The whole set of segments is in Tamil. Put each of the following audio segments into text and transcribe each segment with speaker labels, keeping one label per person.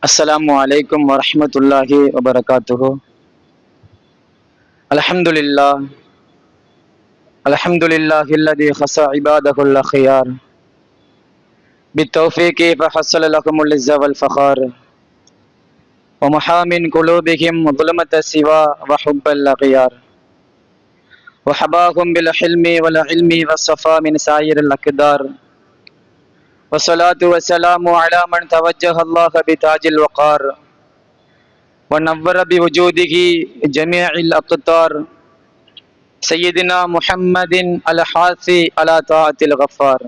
Speaker 1: السلام عليكم ورحمة الله وبركاته. الحمد لله الحمد لله الذي خص عباده الأخيار بالتوفيق فحصل لهم العز والفخار ومحى من قلوبهم ظلمة السوى وحب الأغيار وحباهم بالحلم والعلم والصفا من سائر الأقدار والصلاة والسلام على من توجه الله بتاج الوقار ونور بوجوده جميع الأقطار سيدنا محمد الحاثي على طاعة الغفار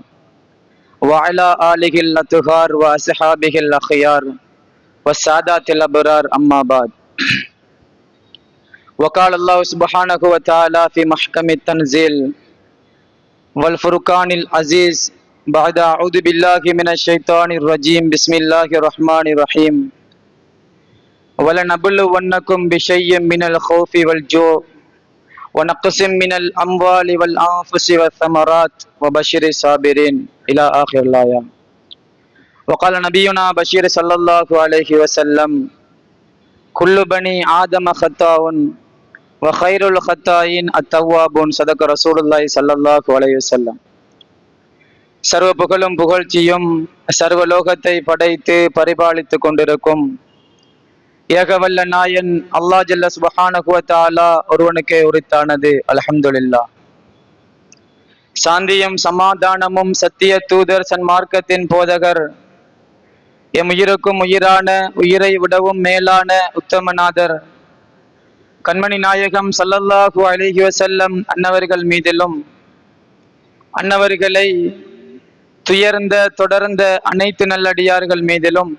Speaker 1: وعلى آله الأطهار وأصحابه الأخيار والسادات الأبرار أما بعد. وقال الله سبحانه وتعالى في محكم التنزيل والفرقان العزيز بعد أعوذ بالله من الشيطان الرجيم بسم الله الرحمن الرحيم وَلَنَبْلُوَنَّكُمْ بِشَيْءٍ مِّنَ الْخَوْفِ وَالْجُوعِ وَنَقْصٍ مِّنَ الْأَمْوَالِ وَالْأَنفُسِ وَالثَّمَرَاتِ وَبَشِّرِ الصَّابِرِينَ إلى آخر الآية. وقال نبينا بشير صلى الله عليه وسلم كل بني آدم خطاء وخير الخطائين التوابون. صدق رسول الله صلى الله عليه وسلم. சர்வ புகழும் புகழ்ச்சியும் சர்வலோகத்தை படைத்து பரிபாலித்து கொண்டிருக்கும் ஏகவல்ல நாயன் அல்லாஹ் ஜல்ல சுப்ஹானஹு வ தஆலா ஒருவனுக்கே உரித்தானது. அல்ஹம்துலில்லாஹ். சாந்தியும் சமாதானமும் சத்திய தூதர் சன்மார்க்கத்தின் போதகர் எம் உயிருக்கும் உயிரான உயிரை விடவும் மேலான உத்தமநாதர் கண்மணி நாயகம் ஸல்லல்லாஹு அலைஹி வஸல்லம் அன்னவர்கள் மீதிலும் அன்னவர்களை துயர்ந்த தொடர்ந்த அனைத்து நல்லடியார்கள் மீதிலும்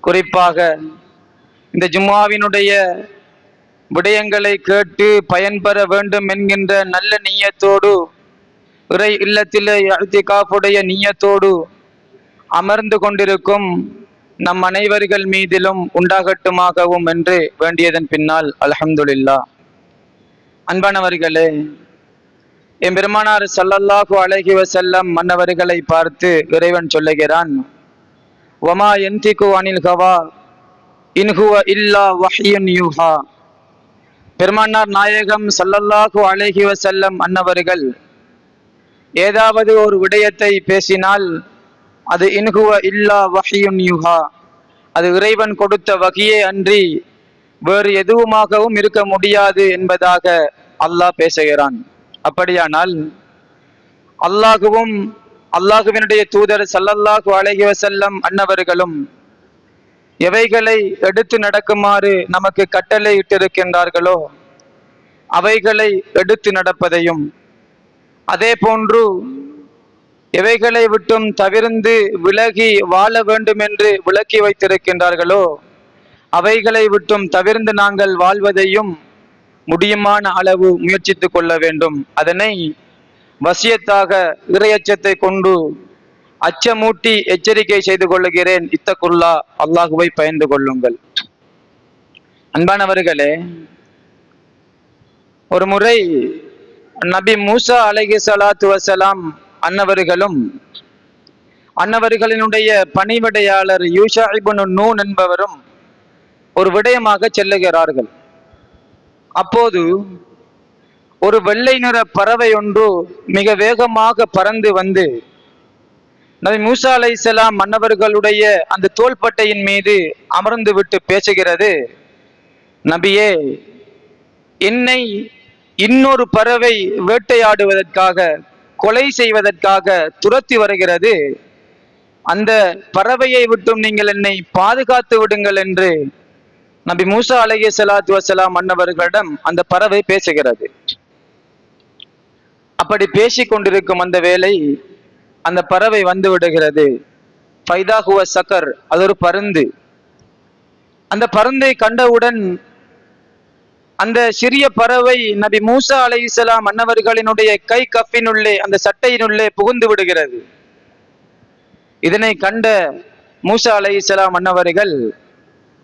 Speaker 1: குறிப்பாக இந்த ஜும்மாவினுடைய விடயங்களை கேட்டு பயன்பெற வேண்டும் என்கின்ற நல்ல நிய்யத்தோடு இறை இல்லத்திலே இஅ்திகாஃபுடைய நிய்யத்தோடு அமர்ந்து கொண்டிருக்கும் நம் அனைவர்கள் மீதிலும் உண்டாகட்டுமாகவும் என்று வேண்டியதன் பின்னால் அல்ஹம்துலில்லாஹ். அன்பானவர்களே, எம்பெருமானார் ஸல்லல்லாஹு அலைஹி வஸல்லம் மன்னவர்களை பார்த்து இறைவன் சொல்லுகிறான், வமா யன்திகு அனில் ஹவா இன் ஹுவ இல்லா வஹ்யுன் யூஹா. பெருமானார் நாயகம் ஸல்லல்லாஹு அலைஹி வஸல்லம் அன்னவர்கள் ஏதாவது ஒரு விடயத்தை பேசினால் அது இன் ஹுவ இல்லா வஹ்யுன் யூஹா, அது இறைவன் கொடுத்த வகியே அன்றி வேறு எதுவுமாகவும் இருக்க முடியாது என்பதாக அல்லாஹ் பேசுகிறான். அப்படியானால் அல்லாஹுவும் அல்லாஹுவினுடைய தூதர் ஸல்லல்லாஹு அலைஹி வஸல்லம் அன்னவர்களும் எவைகளை எடுத்து நடக்குமாறு நமக்கு கட்டளை இட்டிருக்கின்றார்களோ அவைகளை எடுத்து நடப்பதையும், அதே போன்று எவைகளை விட்டும் தவிர்ந்து விலகி வாழ வேண்டும் என்று விலக்கி வைத்திருக்கின்றார்களோ அவைகளை விட்டும் தவிர்ந்து நாங்கள் வாழ்வதையும் முடியுமான அளவு முயற்சித்து கொள்ள வேண்டும். அதனை வசியத்தாக இறையச்சத்தை கொண்டு அச்சமூட்டி எச்சரிக்கை செய்து கொள்ளுகிறேன். இத்தகுல்லா, அல்லாஹுவை பயந்து கொள்ளுங்கள். அன்பானவர்களே, ஒரு முறை நபி மூசா அலைஹி ஸலாத்து வஸலாம் அன்னவர்களும் அன்னவர்களினுடைய பணிவிடையாளர் யூஷா இப்னு நூன் என்பவரும் ஒரு விடயமாக செல்லுகிறார்கள். அப்போது ஒரு வெள்ளை நிற பறவை ஒன்று மிக வேகமாக பறந்து வந்து நபி மூசா அலைஹிஸ்ஸலாம் மன்னவர்களுடைய அந்த தோள்பட்டையின் மீது அமர்ந்து விட்டு பேசுகிறது, நபியே, என்னை இன்னொரு பறவை வேட்டையாடுவதற்காக கொலை செய்வதற்காக துரத்தி வருகிறது, அந்த பறவையை விட்டும் நீங்கள் என்னை பாதுகாத்து விடுங்கள் என்று நபி மூசா அலைஹிஸ்ஸலாத்து வஸலாம் மன்னவர்களிடம் அந்த பறவை பேசுகிறது. அப்படி பேசிக் கொண்டிருக்கும் அந்த வேளை அந்த பறவை வந்து விடுகிறது. ஃபைதா ஹுவ சக்கர், அது ஒரு பருந்து. அந்த பருந்தை கண்டவுடன் அந்த சிறிய பறவை நபி மூசா அலைஹிஸ்ஸலாம் மன்னவர்களினுடைய கை கஃபினுள்ளே அந்த சட்டையினுள்ளே புகுந்து விடுகிறது. இதனை கண்ட மூசா அலைஹிஸ்ஸலாம் மன்னவர்கள்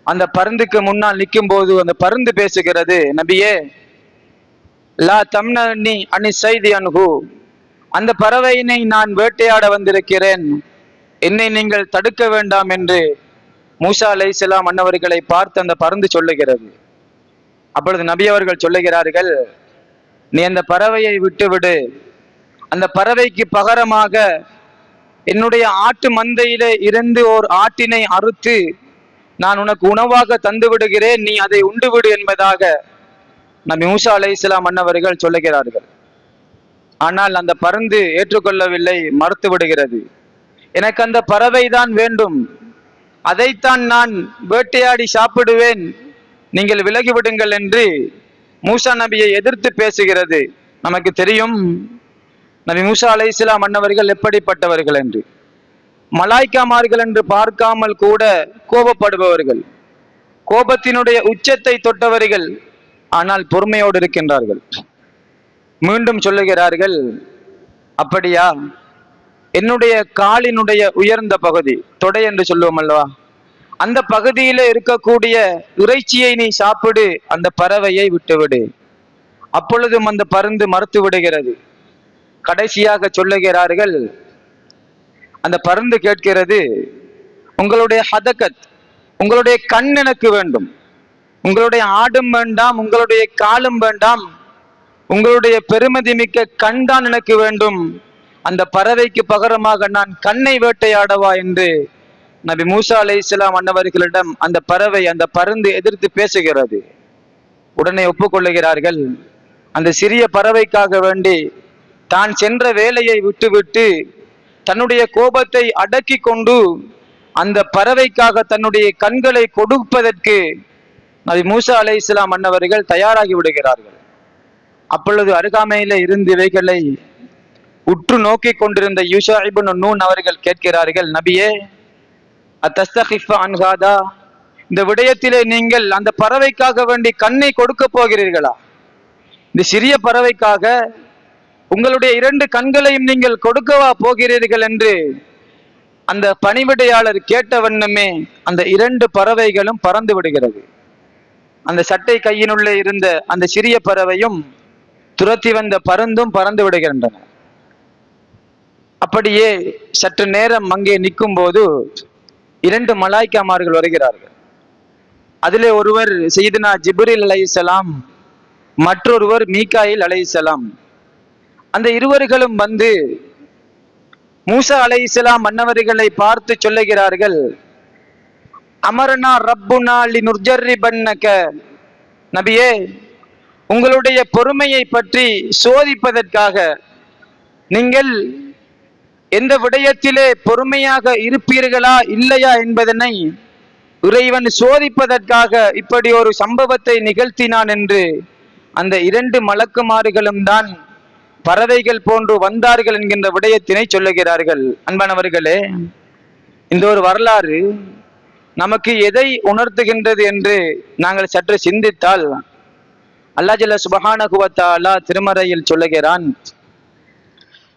Speaker 1: அந்த பருந்துக்கு முன்னால் நிற்கும் போது அந்த பருந்து பேசுகிறது, நபியே, லா தம்னனி அனி ஸைதி அன்ஹு, அந்த பறவையினை நான் வேட்டையாட வந்திருக்கிறேன், என்னை நீங்கள் தடுக்க வேண்டாம் என்று மூசா அலைஹிஸ்ஸலாம் அன்னவர்களை பார்த்து அந்த பருந்து சொல்லுகிறது. அப்பொழுது நபி அவர்கள் சொல்லுகிறார்கள், நீ அந்த பறவையை விட்டுவிடு, அந்த பறவைக்கு பகரமாக என்னுடைய ஆட்டு மந்தையிலே இருந்து ஓர் ஆட்டினை அறுத்து நான் உனக்கு உணவாக தந்து விடுகிறேன், நீ அதை உண்டு விடு என்பதாக நபி மூசா அலைஹிஸ்ஸலாம் அன்னவர்கள் சொல்லுகிறார்கள். ஆனால் அந்த பருந்து ஏற்றுக்கொள்ளவில்லை, மறுத்து விடுகிறது. எனக்கு அந்த பறவை தான் வேண்டும், அதைத்தான் நான் வேட்டையாடி சாப்பிடுவேன், நீங்கள் விலகிவிடுங்கள் என்று மூசா நபியை எதிர்த்து பேசுகிறது. நமக்கு தெரியும் நபி மூசா அலைஹிஸ்ஸலாம் அன்னவர்கள் எப்படிப்பட்டவர்கள் என்று. மலாய்க்காமார்கள் என்று பார்க்காமல் கூட கோபப்படுபவர்கள், கோபத்தினுடைய உச்சத்தை தொட்டவர்கள், ஆனால் பொறுமையோடு இருக்கின்றார்கள். மீண்டும் சொல்லுகிறார்கள், அப்படியா, என்னுடைய காலினுடைய உயர்ந்த பகுதி, தொடை என்று சொல்லுவோம் அல்லவா, அந்த பகுதியில இருக்கக்கூடிய இறைச்சியை நீ சாப்பிடு, அந்த பறவையை விட்டுவிடு. அப்பொழுதும் அந்த பருந்து மறுத்து விடுகிறது. கடைசியாக சொல்லுகிறார்கள், அந்த பருந்து கேட்கிறது, உங்களுடைய ஹதகத், உங்களுடைய கண் எனக்கு வேண்டும், உங்களுடைய ஆடும் வேண்டாம், உங்களுடைய காலும் வேண்டாம், உங்களுடைய பெருமதி மிக்க கண் தான் எனக்கு வேண்டும், அந்த பறவைக்கு பகரமாக நான் கண்ணை வேட்டையாடவா என்று நபி மூசா அலைஹிஸ்ஸலாம் அன்னவர்களிடம் அந்த பறவை, அந்த பருந்து எதிர்த்து பேசுகிறது. உடனே ஒப்புக்கொள்ளுகிறார்கள். அந்த சிறிய பறவைக்காக வேண்டி தான் சென்ற வேலையை விட்டுவிட்டு தன்னுடைய கோபத்தை அடக்கி கொண்டு அந்த பறவைக்காக தன்னுடைய கண்களை கொடுப்பதற்கு நபி மூசா அலைஹிஸ்ஸலாம் அன்னவர்கள் தயாராகி விடுகிறார்கள். அப்பொழுது அருகாமையில இருந்து இவைகளை உற்று நோக்கி கொண்டிருந்த யூஷா இப்னு நூன் அவர்கள் கேட்கிறார்கள், நபியே, அத்தஸ்தகிஃப அன்ஹாதா, இந்த விடயத்திலே நீங்கள் அந்த பறவைக்காக வேண்டி கண்ணை கொடுக்க போகிறீர்களா? இந்த சிறிய பறவைக்காக உங்களுடைய 2 கண்களையும் நீங்கள் கொடுக்கவா போகிறீர்கள் என்று அந்த பணிவிடையாளர் கேட்ட வண்ணமே அந்த 2 பறவைகளும் பறந்து விடுகிறது. அந்த சட்டை கையினுள்ளே இருந்த அந்த சிறிய பறவையும் துரத்தி வந்த பருந்தும் பறந்து விடுகின்றன. அப்படியே சற்று நேரம் அங்கே நிற்கும் போது 2 மலாய்க்காமார்கள் வருகிறார்கள். அதிலே ஒருவர் சையதுனா ஜிப்ரீல் அலைஹிஸ்ஸலாம், மற்றொருவர் மீகாயில் அலைஹிஸ்ஸலாம். அந்த இருவர்களும் வந்து மூசா அலைஹிஸ்ஸலாம் மன்னவர்களை பார்த்து சொல்லுகிறார்கள், அமரனா ரப்புனா லினுர்ஜர்ரிபன்னக, நபியே, உங்களுடைய பொறுமையை பற்றி சோதிப்பதற்காக, நீங்கள் எந்த விடயத்திலே பொறுமையாக இருப்பீர்களா இல்லையா என்பதனை இறைவன் சோதிப்பதற்காக இப்படி ஒரு சம்பவத்தை நிகழ்த்தினான் என்று அந்த 2 மலக்குமார்களும் தான் பறவைகள் போன்று வந்தார்கள் என்கின்ற விடயத்தினை சொல்லுகிறார்கள். அன்பானவர்களே, இந்த ஒரு வரலாறு நமக்கு எதை உணர்த்துகின்றது என்று நாங்கள் சற்று சிந்தித்தால், அல்லாஹ் ஜல்ல சுப்ஹானஹு வ தஆலா திருமறையில் சொல்லுகிறான்,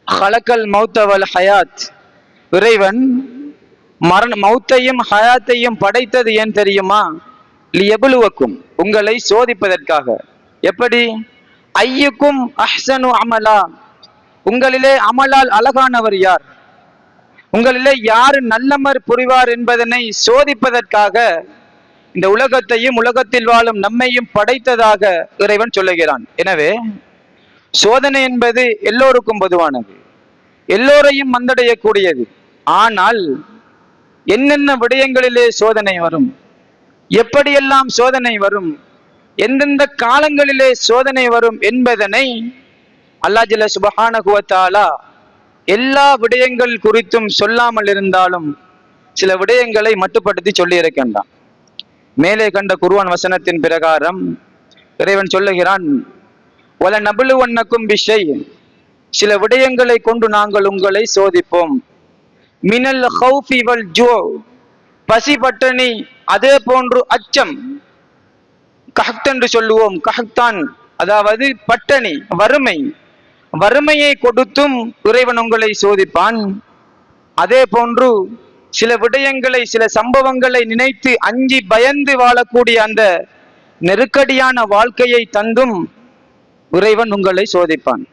Speaker 1: ஹலக்கல் மௌத்த வல் ஹயாத், இறைவன் மௌத்தையும் ஹயாத்தையும் படைத்தது ஏன் தெரியுமா? லியப்லுவக்கும், உங்களை சோதிப்பதற்காக. எப்படி? ஐயுக்கும் அஹ்சனு அமலா, உங்களிலே அமலால் அழகானவர் யார், உங்களிலே யார் நல்லமர் புரிவார் என்பதனை சோதிப்பதற்காக இந்த உலகத்தையும் உலகத்தில் வாழும் நம்மையும் படைத்ததாக இறைவன் சொல்லுகிறான். எனவே சோதனை என்பது எல்லோருக்கும் பொதுவானது, எல்லோரையும் வந்தடையக்கூடியது. ஆனால் என்னென்ன விடயங்களிலே சோதனை வரும், எப்படியெல்லாம் சோதனை வரும், எந்தெந்த காலங்களிலே சோதனை வரும் என்பதனை அல்லாஹ் ஜல்ல சுப்ஹானஹு வ தஆலா எல்லா விடயங்கள் குறித்தும் சொல்லாமல் இருந்தாலும் சில விடயங்களை மட்டுப்படுத்தி சொல்லி இருக்கின்றான். மேலே கண்ட குர்ஆன் வசனத்தின் பிரகாரம் இறைவன் சொல்லுகிறான், வல நபுலுவன்னக்கும் பிஷை, சில விடயங்களை கொண்டு நாங்கள் உங்களை சோதிப்போம். மினல் ஹௌஃபி வல் ஜூ, பசி பட்டினி, அதே போன்று அச்சம், கஹ்த் என்று சொல்லுவோம், கஹ்தான் அதாவது பட்டணி, வறுமை, வறுமையை கொடுத்தும் இறைவன் உங்களை சோதிப்பான். அதே போன்று சில விடயங்களை, சில சம்பவங்களை நினைத்து அஞ்சி பயந்து வாழக்கூடிய அந்த நெருக்கடியான வாழ்க்கையை தந்தும் இறைவன் உங்களை சோதிப்பான்.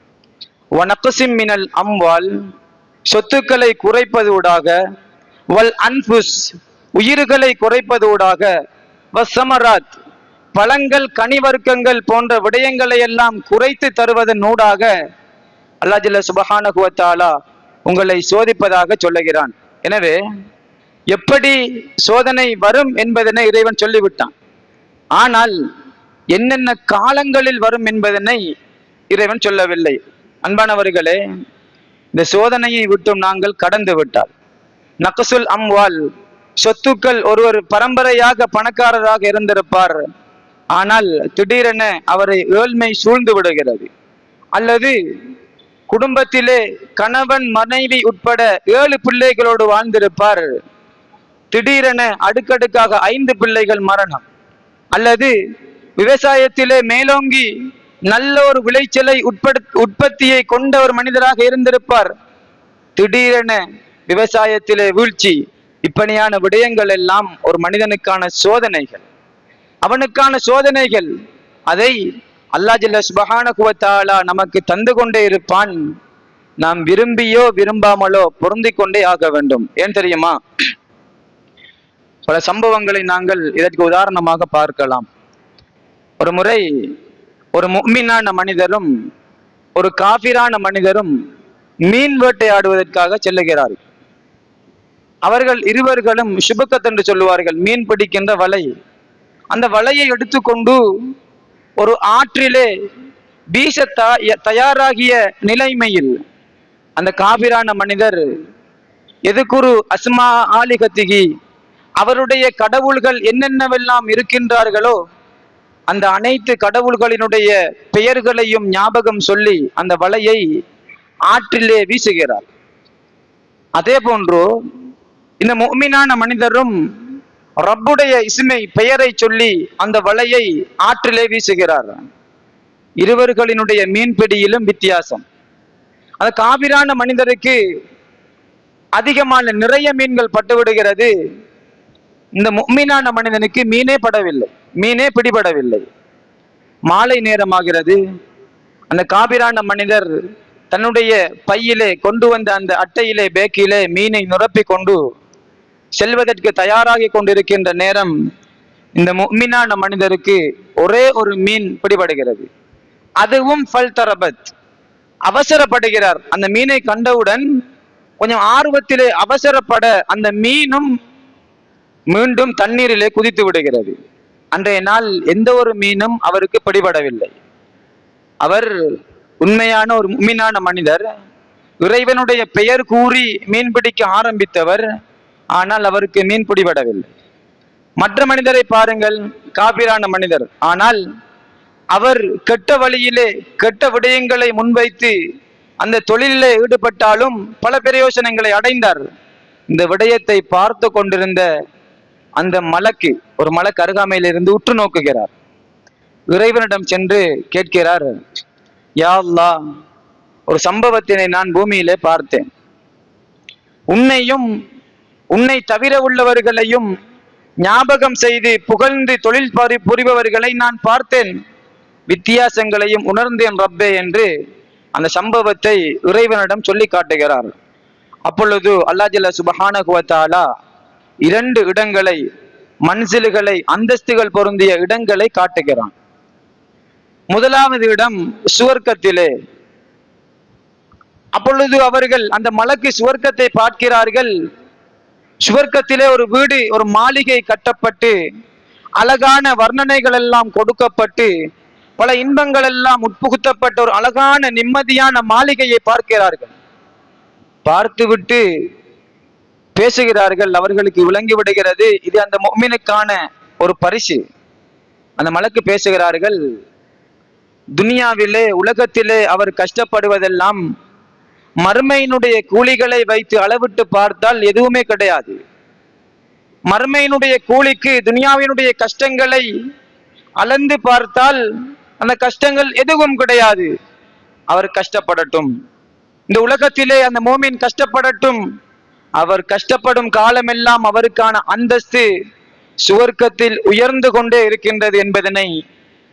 Speaker 1: வனக்ஸிம் மினல் அம்வால், சொத்துக்களை குறைப்பதூடாக, வல் அன்புஸ் உயிர்களை குறைப்பதூடாக, வசமராத் பழங்கள் கனிவர்க்கங்கள் போன்ற விடயங்களை எல்லாம் குறைத்து தருவதன் ஊடாக அல்லாஹ் ஜல்ல சுப்ஹானஹு வ தஆலா உங்களை சோதிப்பதாக சொல்லுகிறான். எனவே எப்படி சோதனை வரும் என்பதனை இறைவன் சொல்லிவிட்டான். ஆனால் என்னென்ன காலங்களில் வரும் என்பதனை இறைவன் சொல்லவில்லை. அன்பானவர்களே, இந்த சோதனையை விட்டும் நாங்கள் கடந்து விட்டால், நக்சுல் அம்வால் சொத்துக்கள், ஒருவர் பரம்பரையாக பணக்காரராக இருந்திருப்பார், ஆனால் திடீரென அவரை ஏழ்மை சூழ்ந்து விடுகிறது. அல்லது குடும்பத்திலே கணவன் மனைவி உட்பட 7 பிள்ளைகளோடு வாழ்ந்திருப்பார், திடீரென அடுக்கடுக்காக 5 பிள்ளைகள் மரணம். அல்லது விவசாயத்திலே மேலோங்கி நல்ல ஒரு விளைச்சலை உற்பத்தியை கொண்ட ஒரு மனிதராக இருந்திருப்பார், திடீரென விவசாயத்திலே வீழ்ச்சி. இப்படியான விடயங்கள் எல்லாம் ஒரு மனிதனுக்கான சோதனைகள், அவனுக்கான சோதனைகள். அதை அல்லாஹ் ஜல்ல சுப்ஹானஹு வ தஆலா நமக்கு தந்து கொண்டே இருப்பான். நாம் விரும்பியோ விரும்பாமலோ பொருந்திக் கொண்டே ஆக வேண்டும். ஏன் தெரியுமா? பல சம்பவங்களை நாங்கள் இதற்கு உதாரணமாக பார்க்கலாம். ஒரு முறை ஒரு முஃமினான மனிதரும் ஒரு காஃபிரான மனிதரும் மீன் வேட்டையாடுவதற்காக செல்லுகிறார்கள். அவர்கள் இருவர்களும் சுபக்கத் என்று சொல்லுவார்கள், மீன் பிடிக்கின்ற வலை. அந்த வலையை எடுத்துக்கொண்டு ஒரு ஆற்றிலே வீச தயாராகிய நிலைமையில் அந்த காபிரான மனிதர் எதுக்குரு அஸ்மா ஆலிகத்திகி, அவருடைய கடவுள்கள் என்னென்னவெல்லாம் இருக்கின்றார்களோ அந்த அனைத்து கடவுள்களினுடைய பெயர்களையும் ஞாபகம் சொல்லி அந்த வலையை ஆற்றிலே வீசுகிறார். அதே போன்று இந்த முஃமினான மனிதரும் ரப்புடைய இஸ்மை பெயரை சொல்லி அந்த வலையை ஆற்றிலே வீசுகிறார். இருவர்களினுடைய மீன்பிடியிலும் வித்தியாசம். அந்த காபிரான மனிதருக்கு அதிகமான நிறைய மீன்கள் பட்டுவிடுகிறது. இந்த முஃமினான மனிதனுக்கு மீனே படவில்லை, மீனே பிடிபடவில்லை. மாலை நேரமாகிறது. அந்த காபிரான மனிதர் தன்னுடைய பையிலே கொண்டு வந்த அந்த அட்டையிலே பேக்கிலே மீனை நிரப்பி கொண்டு செல்வதற்கு தயாராகி கொண்டிருக்கின்ற நேரம் இந்த முஃமினான மனிதருக்கு ஒரே ஒரு மீன் பிடிபடுகிறது. அதுவும் ஃபல்தரபத், அவசரப்படுகிறார். அந்த மீனை கண்டவுடன் கொஞ்சம் ஆர்வத்திலே அவசரப்பட அந்த மீனும் மீண்டும் தண்ணீரிலே குதித்து விடுகிறது. அன்றைய நாள் எந்த ஒரு மீனும் அவருக்கு பிடிபடவில்லை. அவர் உண்மையான ஒரு முஃமினான மனிதர், இறைவனுடைய பெயர் கூறி மீன் பிடிக்க ஆரம்பித்தவர். ஆனால் அவருக்கு மீன் பிடிபடவில்லை. மற்ற மனிதரை பாருங்கள், காபிரான மனிதர். ஆனால் அவர் கெட்ட வழியிலே கெட்ட விடயங்களை முன்வைத்து அந்த தொழிலிலே ஈடுபட்டாலும் பல பிரயோசனங்களை அடைந்தார். இந்த விடயத்தை பார்த்து கொண்டிருந்த அந்த மலக்கு, ஒரு மலக்கு அருகாமையில் இருந்து உற்று நோக்குகிறார். இறைவனிடம் சென்று கேட்கிறார், யா அல்லாஹ், ஒரு சம்பவத்தினை நான் பூமியிலே பார்த்தேன். உன்னையும் உன்னை தவிர உள்ளவர்களையும் ஞாபகம் செய்து புகழ்ந்து தொழில் புரிபவர்களை நான் பார்த்தேன், வித்தியாசங்களையும் உணர்ந்தேன் ரப்பே என்று அந்த சம்பவத்தை இறைவனிடம் சொல்லி காட்டுகிறார். அப்பொழுது அல்லாஹ் ஜல்ல சுப்ஹானஹு வ தஆலா 2 இடங்களை, மன்சில்களை, அந்தஸ்துகள் பொருந்திய இடங்களை காட்டுகிறான். முதலாவது இடம் சுவர்க்கத்திலே. அப்பொழுது அவர்கள், அந்த மலக்கு சுவர்க்கத்தை பார்க்கிறார்கள். சுவர்க்கத்திலே ஒரு வீடு, ஒரு மாளிகை கட்டப்பட்டு அழகான வர்ணனைகள் எல்லாம் கொடுக்கப்பட்டு பல இன்பங்கள் எல்லாம் உட்புகுத்தப்பட்ட ஒரு அழகான நிம்மதியான மாளிகையை பார்க்கிறார்கள். பார்த்துவிட்டு பேசுகிறார்கள். அவர்களுக்கு விளங்கி விடுகிறது இது அந்த முஃமினுக்கான ஒரு பரிசு. அந்த மலக்கு பேசுகிறார்கள், துனியாவிலே உலகத்திலே அவர் கஷ்டப்படுவதெல்லாம் மறுமையினுடைய கூலிகளை வைத்து அளவிட்டு பார்த்தால் எதுவுமே கிடையாது. மறுமையினுடைய கூலிக்கு துனியாவினுடைய கஷ்டங்களை அளந்து பார்த்தால் அந்த கஷ்டங்கள் எதுவும் கிடையாது. அவர் கஷ்டப்படட்டும், இந்த உலகத்திலே அந்த மோமின் கஷ்டப்படட்டும். அவர் கஷ்டப்படும் காலமெல்லாம் அவருக்கான அந்தஸ்து சுவர்க்கத்தில் உயர்ந்து கொண்டே இருக்கின்றது என்பதனை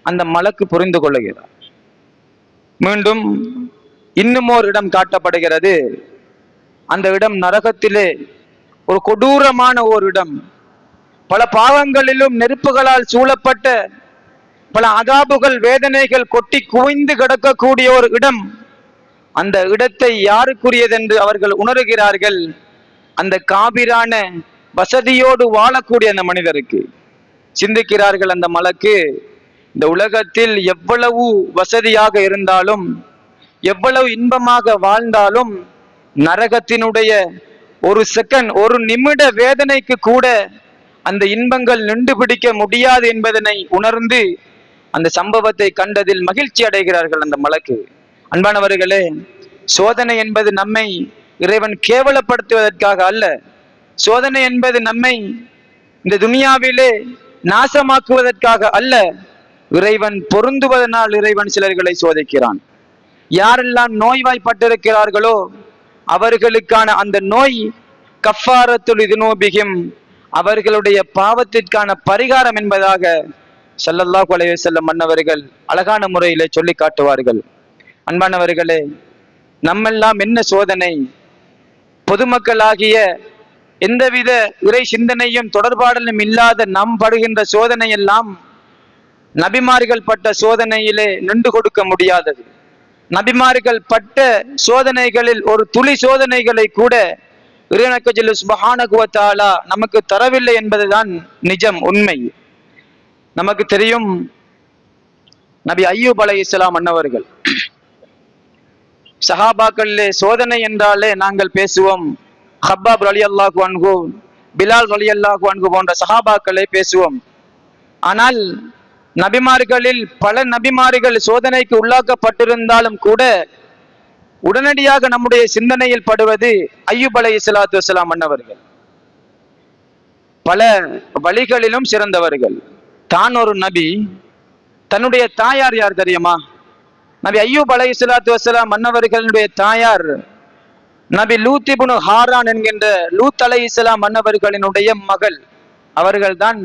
Speaker 1: அந்த மலக்கு புரிந்து கொள்ளுகிறார். மீண்டும் இன்னும் ஒரு இடம் காட்டப்படுகிறது. அந்த இடம் நரகத்திலே ஒரு கொடூரமான ஒரு இடம், பல பாவங்களிலும் நெருப்புகளால் சூழப்பட்ட பல அதாபுகள் வேதனைகள் கொட்டி குவிந்து கிடக்கக்கூடிய ஒரு இடம். அந்த இடத்தை யாருக்குரியதென்று அவர்கள் உணர்கிறார்கள்? அந்த காபிரான வசதியோடு வாழக்கூடிய அந்த மனிதருக்கு. சிந்திக்கிறார்கள் அந்த மலக்கு, இந்த உலகத்தில் எவ்வளவு வசதியாக இருந்தாலும் எவ்வளவு இன்பமாக வாழ்ந்தாலும் நரகத்தினுடைய ஒரு செகண்ட், ஒரு நிமிட வேதனைக்கு கூட அந்த இன்பங்கள் நின்று பிடிக்க முடியாது என்பதனை உணர்ந்து அந்த சம்பவத்தை கண்டதில் மகிழ்ச்சி அடைகிறார்கள் அந்த மலக்கு. அன்பானவர்களே, சோதனை என்பது நம்மை இறைவன் கேவலப்படுத்துவதற்காக அல்ல. சோதனை என்பது நம்மை இந்த துனியாவிலே நாசமாக்குவதற்காக அல்ல. இறைவன் பொருந்துவதனால் இறைவன் சிலர்களை சோதிக்கிறான். யாரெல்லாம் நோய்வாய்ப்பட்டிருக்கிறார்களோ அவர்களுக்கான அந்த நோய் கஃபாரத்துல் இதுனூபிஹிம், அவர்களுடைய பாவத்திற்கான பரிகாரம் என்பதாக ஸல்லல்லாஹு அலைஹி வஸல்லம் மன்னவர்கள் அழகான முறையிலே சொல்லி காட்டுவார்கள். அன்பானவர்களே, நம்மெல்லாம் என்ன சோதனை? பொதுமக்களாகிய எந்தவித இறை சிந்தனையும் தொடர்பாடலும் இல்லாத நாம் படுகின்ற சோதனை எல்லாம் நபிமார்கள் பட்ட சோதனையிலே நின்று கொடுக்க முடியாதது. நபிமார்கள் பட்ட சோதனைகளில் ஒரு துளி சோதனைகளை கூட இறைவன் சுப்ஹானஹு வ தஆலா நமக்கு தரவில்லை என்பதுதான் நிஜம், உண்மை. நமக்கு தெரியும், நபி அய்யூப் அலைஹிஸ்ஸலாம் அன்னவர்கள். சஹாபாக்களிலே சோதனை என்றாலே நாங்கள் பேசுவோம் ஹப்பாப் ரலியல்லாஹு அன்ஹு, பிலால் ரலியல்லாஹு அன்ஹு போன்ற சஹாபாக்களை பேசுவோம். ஆனால் நபிமார்களில் பல நபிமார்கள் சோதனைக்கு உள்ளாக்கப்பட்டிருந்தாலும் கூட உடனடியாக நம்முடைய சிந்தனையில் படுவது அய்யூப் அலைஹிஸ்ஸலாத்து வஸ்ஸலாம் அன்னவர்கள். பல வழிகளிலும் சிறந்தவர்கள். தான் ஒரு நபி. தன்னுடைய தாயார் யார் தெரியுமா? நபி அய்யூப் அலைஹிஸ்ஸலாத்து வஸ்ஸலாம் மன்னவர்களுடைய தாயார் நபி லூத் இப்னு ஹாரான் என்கின்ற லூத் அலைஹிஸ்ஸலாம் மன்னவர்களினுடைய மகள். அவர்கள்தான்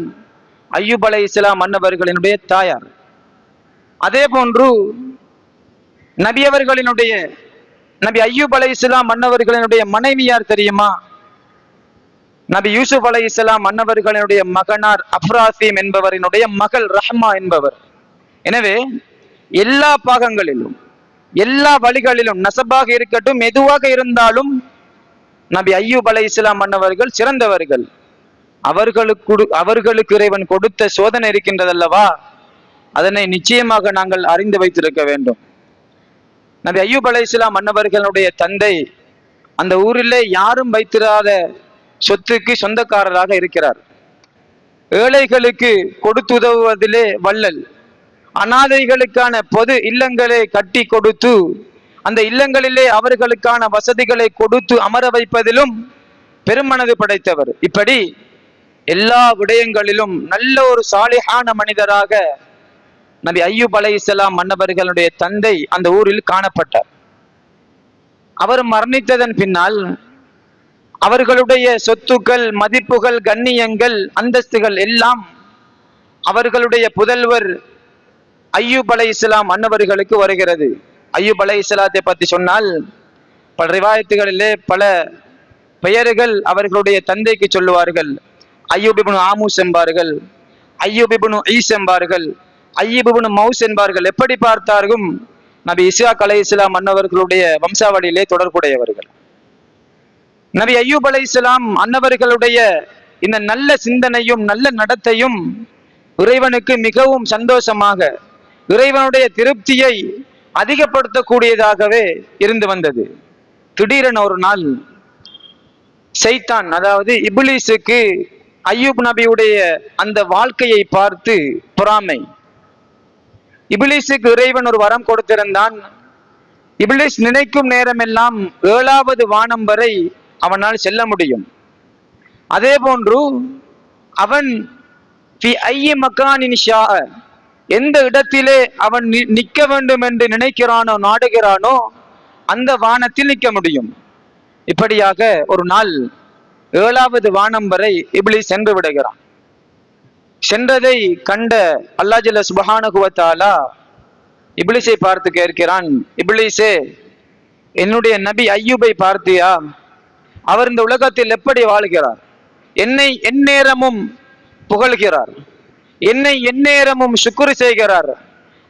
Speaker 1: அய்யூப் அலைஹிஸ்ஸலாம் மன்னவர்களினுடைய தாயார். அதே போன்று நபி அவர்களினுடைய நபி அய்யூப் அலைஹிஸ்ஸலாம் மன்னவர்களினுடைய மனைவி யார் தெரியுமா? நபி யூசுப் அலைஹிஸ்ஸலாம் மன்னவர்களினுடைய மகனார் அப்ராசீம் என்பவரினுடைய மகள் ரஹ்மா என்பவர். எனவே எல்லா பாகங்களிலும் எல்லா வழிகளிலும் நசபாக இருக்கட்டும் எதுவாக இருந்தாலும் நபி அய்யூப் அலைஹிஸ்ஸலாம் மன்னவர்கள் சிறந்தவர்கள். அவர்களுக்கு இறைவன் கொடுத்த சோதனை இருக்கின்றதல்லவா, அதனை நிச்சயமாக நாங்கள் அறிந்து வைத்திருக்க வேண்டும். நபி அய்யூப் அலைஹிஸ்ஸலாம் மன்னவர்களுடைய தந்தை அந்த ஊரிலே யாரும் வைத்திராத சொத்துக்கு சொந்தக்காரராக இருக்கிறார். ஏழைகளுக்கு கொடுத்து உதவுவதிலே வள்ளல். அனாதைகளுக்கான பொது இல்லங்களை கட்டி கொடுத்து அந்த இல்லங்களிலே அவர்களுக்கான வசதிகளை கொடுத்து அமர வைப்பதிலும் பெருமனது படைத்தவர். இப்படி எல்லா விடயங்களிலும் நல்ல ஒரு சாலிஹான மனிதராக நபி அய்யூப் அலைஹிஸ்ஸலாம் மன்னவர்களுடைய தந்தை அந்த ஊரில் காணப்பட்டார். அவர் மரணித்ததன் பின்னால் அவர்களுடைய சொத்துக்கள், மதிப்புகள், கண்ணியங்கள், அந்தஸ்துகள் எல்லாம் அவர்களுடைய புதல்வர் அய்யூப் அலைஹிஸ்ஸலாம் மன்னவர்களுக்கு வருகிறது. அய்யூப் அலைஹிஸ்ஸலாத்தை பற்றி சொன்னால் பல ரிவாயத்துகளிலே பல பெயர்கள் அவர்களுடைய தந்தைக்கு சொல்லுவார்கள். அய்யூப் இப்னு ஆமூஸ் என்பார்கள், அய்யூப் இப்னு ஈஸ் என்பார்கள், அய்யூப் இப்னு மௌஸ் என்பார்கள். எப்படி பார்த்தார்கள் நபி இஸ்ஹாக் அலைஹிஸ்ஸலாம் மன்னவர்களுடைய வம்சாவளியிலே தொடர்புடையவர்கள். நபி அய்யூப் அலைஹிஸ்ஸலாம் அன்னவர்களுடைய இந்த நல்ல சிந்தனையும் நல்ல நடத்தையும் இறைவனுக்கு மிகவும் சந்தோஷமாக, இறைவனுடைய திருப்தியை அதிகப்படுத்தக்கூடியதாகவே இருந்து வந்தது. திடீரென ஒரு நாள் சைத்தான், அதாவது இப்லீஸுக்கு அய்யூப் நபியுடைய அந்த வாழ்க்கையை பார்த்து பொறாமை. இப்லீஸுக்கு இறைவன் ஒரு வரம் கொடுத்திருந்தான். இப்லீஸ் நினைக்கும் நேரமெல்லாம் 7வது வானம் வரை அவனால் செல்ல முடியும். அதே போன்று அவன் எந்த இடத்திலே அவன் நிற்க வேண்டும் என்று நினைக்கிறானோ நாடுகிறானோ அந்த வானத்தில் நிற்க முடியும். இப்படியாக ஒரு நாள் 7வது வானம் வரை இப்லீஸ் சென்று விடுகிறான். சென்றதை கண்ட அல்லாஹ் ஜல்ல சுப்ஹானஹு வ தஆலா இப்லீஸை பார்த்து கேட்கிறான், இப்லீஸே, என்னுடைய நபி அய்யூபை பார்த்தியா? அவர் இந்த உலகத்தில் எப்படி வாழ்கிறார்? என்னை எந்நேரமும் புகழ்கிறார், என்னை எந்நேரமும் சுக்குரு செய்கிறார்.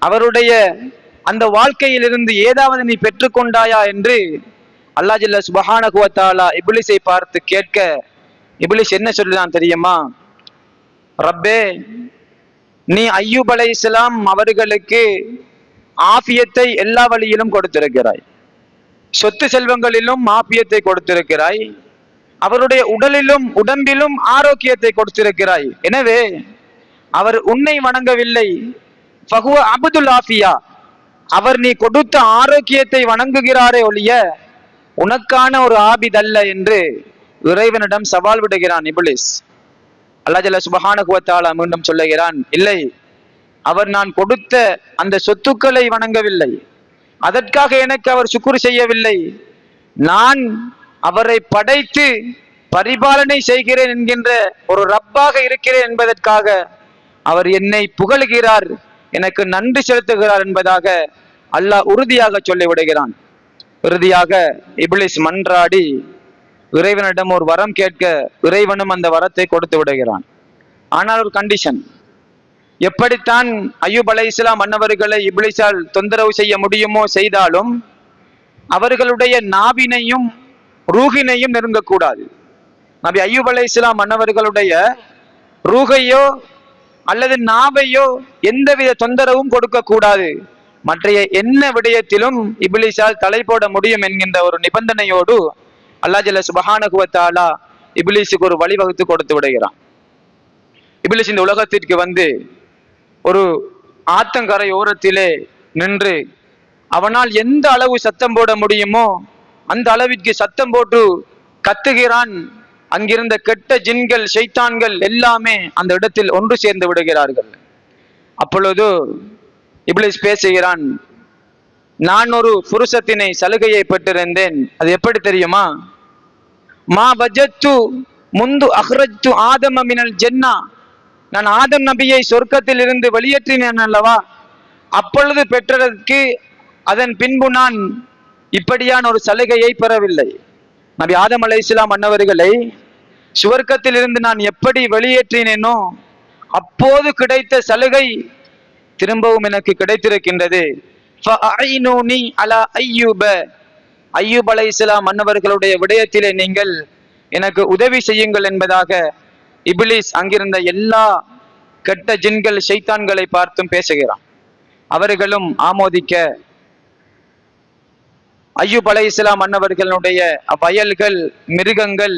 Speaker 1: அவருடைய அந்த வாழ்க்கையிலிருந்து ஏதாவது நீ பெற்றுக்கொண்டாயா என்று அல்லாஹ் ஜல்ல சுப்ஹானஹு வ தஆலா இப்லீஸை பார்த்து கேட்க, இப்லீஸ் என்ன சொல்லுதான் தெரியுமா? ரப்பே, நீ அய்யூப் அலைஹிஸ்ஸலாம் அவர்களுக்கு ஆஃபியத்தை எல்லா வழியிலும் கொடுத்திருக்கிறாய், சொத்து செல்வங்களிலும் ஆஃபியத்தை கொடுத்திருக்கிறாய், அவருடைய உடம்பிலும் ஆரோக்கியத்தை கொடுத்திருக்கிறாய். எனவே அவர் உன்னை வணங்கவில்லை, ஃபஹுவ அப்துல் ஆஃபியா, அவர் நீ கொடுத்த ஆரோக்கியத்தை வணங்குகிறாரே ஒழிய உனக்கான ஒரு ஆபித் அல்ல என்று இறைவனிடம் சவால் விடுகிறான் இப்லீஸ். அல்லாஹ் ஜல்ல சுப்ஹானஹு வ தஆலா மீண்டும் சொல்லுகிறான், இல்லை, அவர் நான் கொடுத்த அந்த சொத்துக்களை வணங்கவில்லை, அதற்காக எனக்கு அவர் சுக்குர் செய்யவில்லை, நான் அவரை படைத்து பரிபாலனை செய்கிறேன் என்கின்ற ஒரு ரப்பாக இருக்கிறேன் என்பதற்காக அவர் என்னை புகழ்கிறார், எனக்கு நன்றி செலுத்துகிறார் என்பதாக அல்லாஹ் உறுதியாக சொல்லிவிடுகிறான். இறுதியாக இப்லீஸ் மன்றாடி இறைவனிடம் ஒரு வரம் கேட்க இறைவனும் அந்த வரத்தை கொடுத்து விடுகிறான். ஆனால் ஒரு கண்டிஷன், எப்படித்தான் அய்யூப் அலைஹிஸ்ஸலாம் மன்னவர்களை இப்லீஸால் தொந்தரவு செய்ய முடியுமோ செய்தாலும் அவர்களுடைய நாவினையும் ரூஹினையும் நெருங்கக்கூடாது. நபி அய்யூப் அலைஹிஸ்ஸலாம் மன்னவர்களுடைய ரூகையோ அல்லது நாவையோ எந்தவித தொந்தரவும் கொடுக்க கூடாது. மற்றைய என்ன விடயத்திலும் இப்லீஸால் தலை போட முடியும் என்கின்ற ஒரு நிபந்தனையோடு அல்லாஹ் ஜல்ல சுப்ஹானஹு வ தஆலா இப்லீஸுக்கு ஒரு வழிவகுத்து கொடுத்து விடுகிறான். இப்லீஸ் இந்த உலகத்திற்கு வந்து ஒரு ஆத்தங்கரை ஓரத்திலே நின்று அவனால் எந்த அளவு சத்தம் போட முடியுமோ அந்த அளவிற்கு சத்தம் போட்டு கத்துகிறான். அங்கிருந்த கெட்ட ஜின்கள், ஷைத்தான்கள் எல்லாமே அந்த இடத்தில் ஒன்று சேர்ந்து விடுகிறார்கள். அப்பொழுது இப்லீஸ் பேசுகிறான், நான் ஒரு புருஷத்தினை சலுகையை பெற்றிருந்தேன், அது எப்படி தெரியுமா? மா வஜத்து முந்து அஹ்ரஜ்து ஆதம மினல் ஜன்னா, நான் ஆதம் நபியை சொர்க்கத்தில் இருந்து வெளியேற்றினேன் அல்லவா, அப்பொழுது பெற்றதற்கு அதன் பின்பு நான் இப்படியான ஒரு சலுகையை பெறவில்லை. நபி ஆதம் அலைஹிஸ்ஸலாம் அன்னவர்களை சுவர்க்கத்தில் இருந்து நான் எப்படி வெளியேற்றினேனோ அப்போது கிடைத்த சலுகை திரும்பவும் எனக்கு கிடைத்திருக்கின்றது. அய்யூப் அலைஹிஸ்ஸலாம் மன்னவர்களுடைய விடயத்திலே நீங்கள் எனக்கு உதவி செய்யுங்கள் என்பதாக இப்லீஸ் அங்கிருந்த எல்லா கெட்ட ஜின்கள், ஷைத்தான்களை பார்த்தும் பேசுகிறான். அவர்களும் ஆமோதிக்க அய்யூப் அலைஹிஸ்ஸலாம் மன்னவர்களுடைய வயல்கள், மிருகங்கள்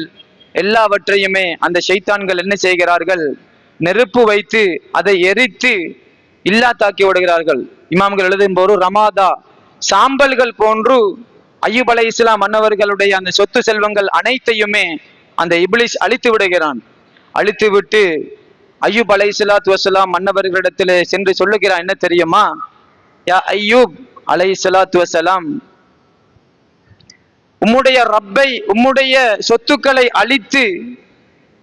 Speaker 1: எல்லாவற்றையுமே அந்த ஷைத்தான்கள் என்ன செய்கிறார்கள்? நெருப்பு வைத்து அதை எரித்து இல்லாத்தாக்கி விடுகிறார்கள். இமாம்கள் எழுதும் போது ரமாதா சாம்பல்கள் போன்று அய்யூப் அலைஹிஸ்ஸலாம் மன்னவர்களுடைய அந்த சொத்து செல்வங்கள் அனைத்தையுமே அந்த இப்லீஸ் அழித்து விடுகிறான். அழித்து விட்டு அய்யூப் அலைஹிஸ்ஸலாத்து வஸ்ஸலாம் மன்னவர்களிடத்திலே சென்று சொல்லுகிறான், என்ன தெரியுமா? யா அய்யூப் அலைஹிஸ்ஸலாத்து வஸ்ஸலாம், உம்முடைய ரப்பை, உம்முடைய சொத்துக்களை அழித்து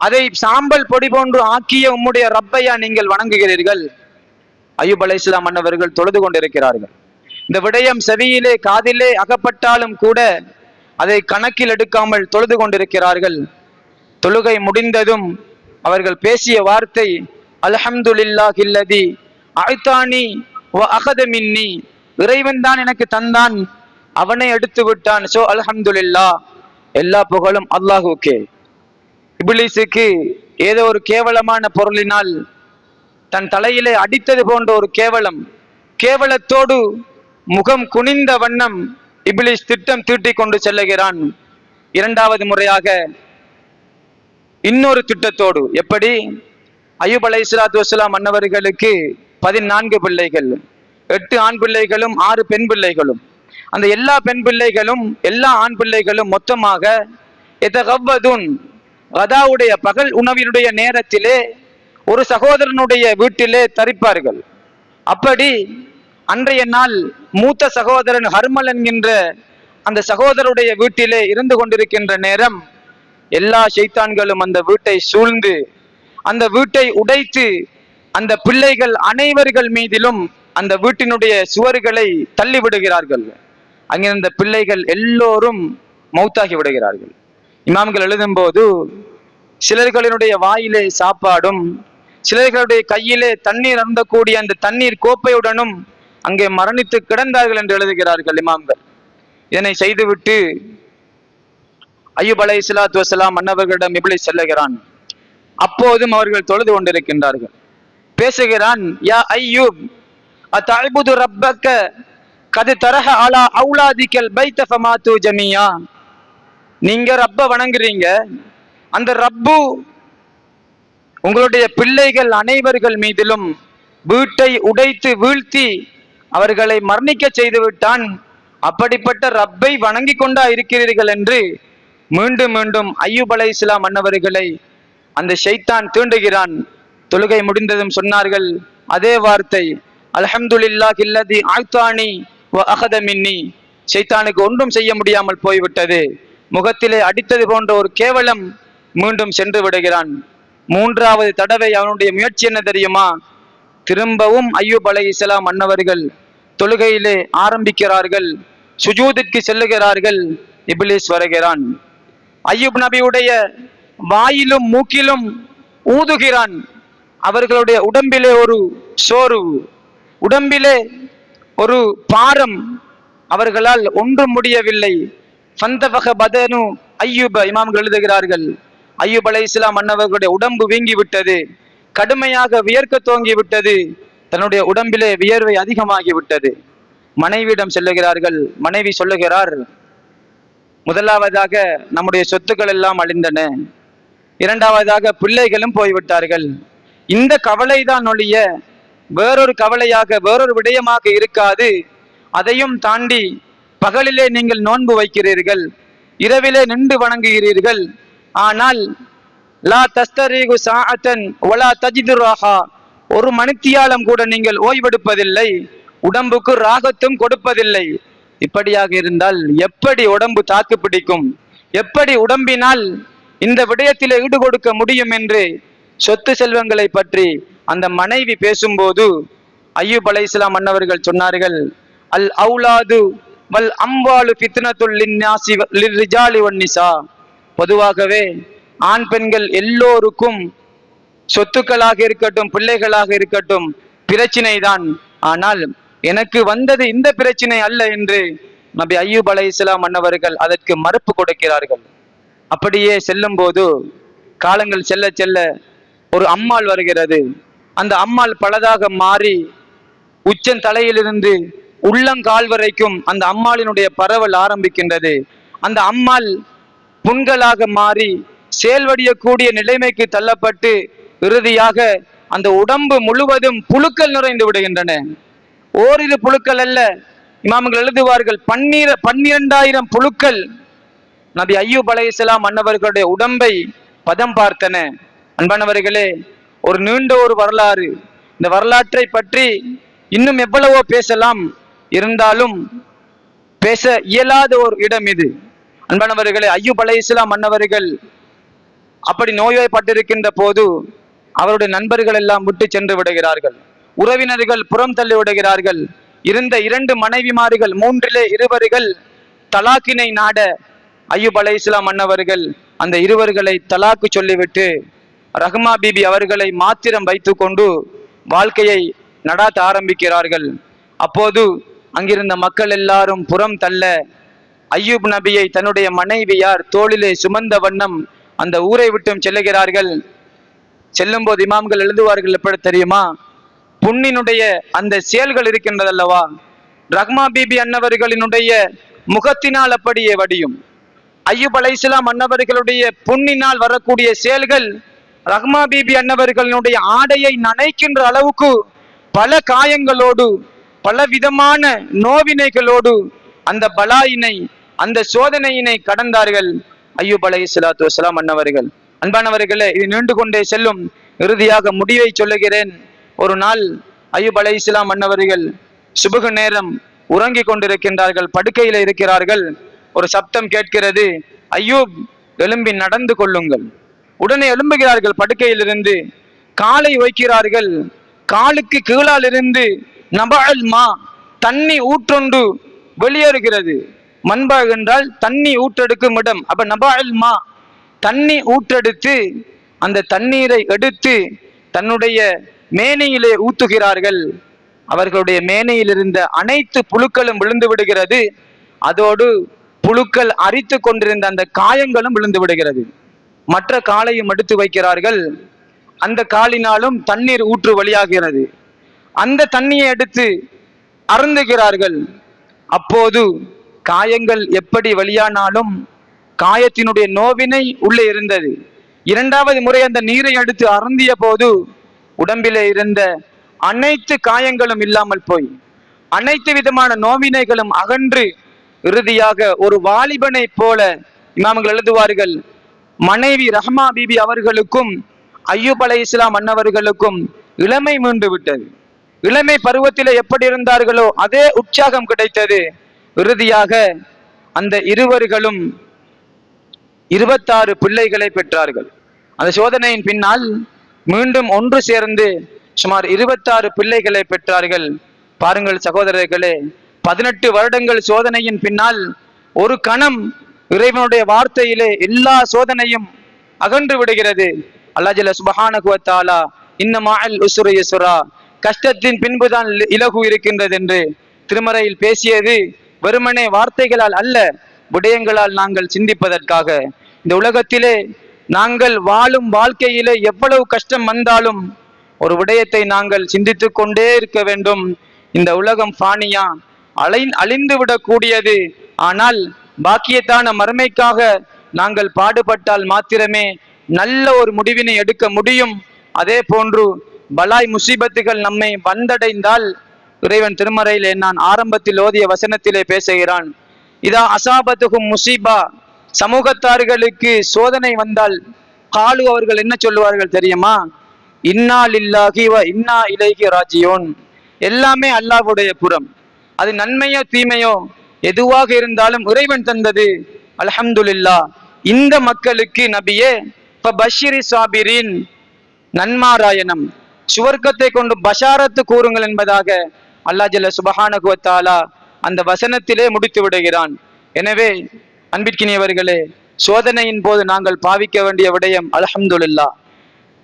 Speaker 1: அதை சாம்பல் பொடி போன்று ஆக்கிய உம்முடைய ரப்பையா நீங்கள் வணங்குகிறீர்கள்? அய்யூப் அலைஹிஸ்ஸலாம் மன்னவர்கள் தொழுது கொண்டிருக்கிறார்கள். இந்த விடயம் செவியிலே காதிலே அகப்பட்டாலும் கூட அதை கணக்கில் எடுக்காமல் தொழுது கொண்டிருக்கிறார்கள். தொழுகை முடிந்ததும் அவர்கள் பேசிய வார்த்தை, அல்ஹம்துலில்லாஹில்லதி அஅதானி வ அகத மின்னி, இறைவன் தான் எனக்கு தந்தான், அவனை எடுத்து விட்டான், சோ அல்ஹம்துலில்லாஹ், எல்லா புகழும் அல்லாஹுக்கே. இப்லீஸுக்கு ஏதோ ஒரு கேவலமான பொருளினால் தன் தலையிலே அடித்தது போன்ற ஒரு கேவலத்தோடு முகம் குனிந்த வண்ணம் இப்லீஸ் திட்டம் தீட்டிக் கொண்டு செல்லுகிறான். இரண்டாவது முறையாக இன்னொரு திட்டத்தோடு, எப்படி? அய்யூப் அலைஹிஸ்ஸலாத்து வஸ்ஸலாம் மன்னவர்களுக்கு 14 பிள்ளைகள், 8 ஆண் பிள்ளைகளும் 6 பெண் பிள்ளைகளும். அந்த எல்லா பெண் பிள்ளைகளும் எல்லா ஆண் பிள்ளைகளும் மொத்தமாக எதகவ்வதுன், கதாவுடைய பகல் உணவினுடைய நேரத்திலே ஒரு சகோதரனுடைய வீட்டிலே தரிப்பார்கள். அப்படி அன்றைய நாள் மூத்த சகோதரன் ஹர்மல் என்கின்ற அந்த சகோதரருடைய வீட்டிலே இருந்து கொண்டிருக்கின்ற நேரம் எல்லா ஷைத்தான்களும் அந்த வீட்டை சூழ்ந்து அந்த வீட்டை உடைத்து அந்த பிள்ளைகள் அனைவர்கள் மீதிலும் அந்த வீட்டினுடைய சுவர்களை தள்ளி விடுகிறார்கள். அங்கிருந்த பிள்ளைகள் எல்லோரும் மௌத்தாகி விடுகிறார்கள். இமாம்கள் எழுதும் போது சிலர்களினுடைய வாயிலே சாப்பாடும் சிலர்களுடைய கையிலே தண்ணீர் அருந்தக்கூடிய அந்த தண்ணீர் கோப்பையுடனும் அங்கே மரணித்து கிடந்தார்கள் என்று எழுதுகிறார்கள் இமாம்கள். இதனை செய்துவிட்டு அய்யூப் அலைஹிஸ்ஸலாத்து வஸ்ஸலாம் மன்னவர்களிடம் இப்லீஸ் செல்லுகிறான். அப்போதும் அவர்கள் தொழுது கொண்டிருக்கின்றார்கள். பேசுகிறான், யா அய்யூப் அத்தஅபுது ரப்பக கத் தரஹ அலா அவுலாதிகல் பைத ஃபமாது ஜமீஆ. நீங்க ரப்ப வணங்குறீங்க, அந்த ரப்பு உங்களுடைய பிள்ளைகள் அனைவர்கள் மீதிலும் வீட்டை உடைத்து வீழ்த்தி அவர்களை மரணிக்க செய்து விட்டான். அப்படிப்பட்ட ரப்பை வணங்கி கொண்டா இருக்கிறீர்கள் என்று மீண்டும் மீண்டும் அய்யூப் அலைஹிஸ்ஸலாம் மன்னவர்களை அந்த ஷைத்தான் தூண்டுகிறான். தொழுகை முடிந்ததும் சொன்னார்கள் அதே வார்த்தை, அல்ஹம்துலில்லாஹி அல்லதி ஆத்தானி வ அஹத மின்னி. ஷைத்தானுக்கு ஒன்றும் செய்ய முடியாமல் போய்விட்டது. முகத்திலே அடித்தது போன்ற ஒரு கேவலம் மீண்டும் சென்று விடுகிறான். மூன்றாவது தடவை அவனுடைய முயற்சி என்ன தெரியுமா? திரும்பவும் அய்யூப் அலைஹிஸ்ஸலாம் மன்னவர்கள் தொழுகையிலே ஆரம்பிக்கிறார்கள், சுஜூதிற்கு செல்லுகிறார்கள். இப்லீஸ் வருகிறான், அய்யூப் நபியுடைய வாயிலும் மூக்கிலும் ஊதுகிறான். அவர்களுடைய உடம்பிலே ஒரு சோர்வு, உடம்பிலே ஒரு பாரம், அவர்களால் ஒன்றும் முடியவில்லை. ஃபந்தஃபக பதனு அய்யூப. இமாம்கள் எழுதுகிறார்கள், அய்யூப் அலைஹிஸ்ஸலாம் மன்னவர்களுடைய உடம்பு வீங்கி விட்டது, கடுமையாக வியர்க்க துவங்கி விட்டது, தன்னுடைய உடம்பிலே வியர்வை அதிகமாகி விட்டது. மனைவியிடம் செல்லுகிறார்கள். மனைவி சொல்லுகிறார், முதலாவதாக நம்முடைய சொத்துக்கள் எல்லாம் அழிந்தன, இரண்டாவதாக பிள்ளைகளும் போய்விட்டார்கள். இந்த கவலைதான் ஒழிய வேறொரு கவலையாக வேறொரு விடயமாக இருக்காது. அதையும் தாண்டி பகலிலே நீங்கள் நோன்பு வைக்கிறீர்கள், இரவிலே நின்று வணங்குகிறீர்கள். ஆனால் லா தஸ்தரீகு சாஅத்தன் வலா தஜிது ராஹா, ஒரு மணித்தியாலம் கூட நீங்கள் ஓய்வெடுப்பதில்லை, உடம்புக்கு ராகத்தும் கொடுப்பதில்லை. இப்படியாக இருந்தால் எப்படி உடம்பு தாக்கு பிடிக்கும்? எப்படி உடம்பினால் இந்த விடயத்திலே ஈடு கொடுக்க முடியும் என்று சொத்து செல்வங்களை பற்றி அந்த மனைவி பேசும்போது அய்யூப் அலைஹிஸ்ஸலாம் மன்னவர்கள் சொன்னார்கள், அல் அவுலாது வல் அம்வாலு ஃபித்னத்துல் லின்னாசி லிர்ரிஜாலி வன்னிசா. பொதுவாகவே ஆண் பெண்கள் எல்லோருக்கும் சொத்துக்களாக இருக்கட்டும் பிள்ளைகளாக இருக்கட்டும் பிரச்சினை தான். ஆனால் எனக்கு வந்தது இந்த பிரச்சினை அல்ல என்று நபி அய்யூப் அலைஹிஸ்ஸலாம் மன்னவர்கள் அதற்கு மறுப்பு கொடுக்கிறார்கள். அப்படியே செல்லும் போது காலங்கள் செல்ல செல்ல ஒரு அம்மாள் வருகிறது. அந்த அம்மாள் பலதாக மாறி உச்சன் தலையிலிருந்து உள்ளங்கால் வரைக்கும் அந்த அம்மாளினுடைய பரவல் ஆரம்பிக்கின்றது. அந்த அம்மாள் புண்களாக மாறி செயல்வடியக்கூடிய நிலைமைக்கு தள்ளப்பட்டு இறுதியாக அந்த உடம்பு முழுவதும் புழுக்கள் நிறைந்து விடுகின்றன. ஓரிரு புழுக்கள் அல்ல, இமாம்கள் எழுதுவார்கள் 12,000 புழுக்கள் நபி அய்யூப் அலைஹிஸ்ஸலாம் மன்னவர்களுடைய உடம்பை பதம் பார்த்தன. அன்பானவர்களே, ஒரு நீண்ட ஒரு வரலாறு. இந்த வரலாற்றை பற்றி இன்னும் எவ்வளவோ பேசலாம், இருந்தாலும் பேச இயலாத ஒரு இடம் இது. அன்பானவர்களே, அய்யூப் அலைஹிஸ்ஸலாம் மன்னவர்கள் அப்படி நோய்வாய்ப்பட்டிருக்கின்ற போது அவருடைய நண்பர்கள் எல்லாம் விட்டு சென்று விடுகிறார்கள், உறவினர்கள் புறம் தள்ளி விடுகிறார்கள். இருந்த 2 மனைவிமார்கள் 3லே 2 தலாக்கினை நாட அய்யூப் அலைஹிஸ்ஸலாம் மன்னவர்கள் அந்த 2 தலாக்கு சொல்லிவிட்டு ரஹ்மா பிபி அவர்களை மாத்திரம் வைத்து கொண்டு வாழ்க்கையை நடாத்த ஆரம்பிக்கிறார்கள். அப்போது அங்கிருந்த மக்கள் எல்லாரும் புறம் தள்ள அய்யூப் நபியை தன்னுடைய மனைவியார் தோளிலே சுமந்த வண்ணம் அந்த ஊரை விட்டும் செல்லுகிறார்கள். செல்லும் போது இமாம்கள் எழுதுவார்கள், எப்படி தெரியுமா? புண்ணினுடைய அந்த செயல்கள் இருக்கின்றதல்லவா, ரஹ்மா பிபி அன்னவர்களினுடைய முகத்தினால் அப்படியே வடியும். அய்யூப் அலைஹிஸ்ஸலாம் அன்னவர்களுடைய புண்ணினால் வரக்கூடிய செயல்கள் ரஹ்மா பிபி அன்னவர்களுடைய ஆடையை நனைக்கின்ற அளவுக்கு பல காயங்களோடு பல விதமான நோவினைகளோடு அந்த பலாயினை அந்த சோதனையினை கடந்தார்கள் அய்யூப் அலைஹிஸ்ஸலாத்து வஸ்ஸலாம் அன்னவர்கள். அன்பானவர்களே, இது நீண்டு கொண்டே செல்லும். இறுதியாக முடிவை சொல்லுகிறேன். ஒரு நாள் அய்யூப் அலைஹிஸ்ஸலாம் அன்னவர்கள் சுபகு நேரம் உறங்கி கொண்டிருக்கின்றார்கள், படுக்கையில இருக்கிறார்கள். ஒரு சப்தம் கேட்கிறது, அய்யூப் எழும்பி நடந்து கொள்ளுங்கள். உடனே எழும்புகிறார்கள் படுக்கையிலிருந்து, காலை வைக்கிறார்கள். காலுக்கு கீழால் இருந்து நபஅல் மா, தண்ணி ஊற்றொண்டு வெளியேறுகிறது. மன்பா என்றால் தண்ணி ஊற்றெடுக்கும் இடம். அப்ப நபஅல் மா, தண்ணி ஊற்றெடுத்து அந்த தண்ணீரை எடுத்து தன்னுடைய மேனையிலே ஊத்துகிறார்கள். அவர்களுடைய மேனையில் இருந்த அனைத்து புழுக்களும் விழுந்து விடுகிறது. அதோடு புழுக்கள் அரித்து கொண்டிருந்த அந்த காயங்களும் விழுந்து விடுகிறது. மற்ற காலையும் எடுத்து வைக்கிறார்கள். அந்த காலினாலும் தண்ணீர் ஊற்று வழியாகிறது. அந்த தண்ணியை எடுத்து அருந்துகிறார்கள். அப்போது காயங்கள் எப்படி வழியானாலும் காயத்தினுடைய நோவினை உள்ளே இருந்தது. இரண்டாவது முறை அந்த நீரை எடுத்து அருந்திய போது உடம்பிலே இருந்த அனைத்து காயங்களும் இல்லாமல் போய் அனைத்து விதமான நோவினைகளும் அகன்று இறுதியாக ஒரு வாலிபனை போல இமாம்கள் எழுதுவார்கள், மனைவி ரஹ்மா பிபி அவர்களுக்கும் ஐயூப் அலைஹிஸ்ஸலாம் அன்னவர்களுக்கும் இளமை மீண்டு விட்டது. இளமை பருவத்திலே எப்படி இருந்தார்களோ அதே உற்சாகம் கிடைத்தது. இறுதியாக அந்த இருவர்களும் 26 பிள்ளைகளை பெற்றார்கள். அந்த சோதனையின் பின்னால் மீண்டும் ஒன்று சேர்ந்து சுமார் 26 பிள்ளைகளை பெற்றார்கள். பாருங்கள் சகோதரர்களே, 18 வருடங்கள் சோதனையின் பின்னால் ஒரு கணம் இறைவனுடைய வார்த்தையிலே எல்லா சோதனையும் அகன்று விடுகிறது. அல்லாஹ் ஜல்ல சுப்ஹானஹு வ தஆலா இன்ன மஅல் உஸ்ரி யுஸ்ரா, கஷ்டத்தின் பின்புதான் இலகு இருக்கின்றது என்று திருமறையில் பேசியது வெறுமனே வார்த்தைகளால் அல்ல, விடயங்களால் நாங்கள் சிந்திப்பதற்காக. இந்த உலகத்திலே நாங்கள் வாழும் வாழ்க்கையிலே எவ்வளவு கஷ்டம் வந்தாலும் ஒரு விடயத்தை நாங்கள் சிந்தித்து கொண்டே இருக்க வேண்டும். இந்த உலகம் ஃபானியா, அழிந்து விடக்கூடியது. ஆனால் பாக்கியத்தான மறுமைக்காக நாங்கள் பாடுபட்டால் மாத்திரமே நல்ல ஒரு முடிவினை எடுக்க முடியும். அதே போன்று பலாய் முசீபத்துகள் நம்மை வந்தடைந்தால் இறைவன் திருமறையிலே நான் ஆரம்பத்தில் ஓதிய வசனத்திலே பேசுகிறான், இதா அசாபத்துகும் முசீபா, சமூகத்தார்களுக்கு சோதனை வந்தால் காலு அவர்கள் என்ன சொல்லுவார்கள் தெரியுமா? இன்னா லில்லாஹி வ இன்னா இலைஹி ராஜியூன். எல்லாமே அல்லாஹ்வுடைய புறம். அது நன்மையோ தீமையோ எதுவாக இருந்தாலும் இறைவன் தந்தது, அல்ஹம்துலில்லாஹ். இந்த மக்களுக்கு நபியே ஃபபஷிரி சாபிரின், நன்மாராயணம் சுவர்க்கத்தை கொண்டு பஷாரத்து கூறுங்கள் என்பதாக அல்லாஹ் ஜல்ல சுப்ஹானஹு வ தஆலா அந்த வசனத்திலே முடித்து விடுகிறான். எனவே அன்பிற்கினியவர்களே, சோதனையின் போது நாங்கள் பாவிக்க வேண்டிய விடயம் அல்ஹம்துலில்லாஹ்.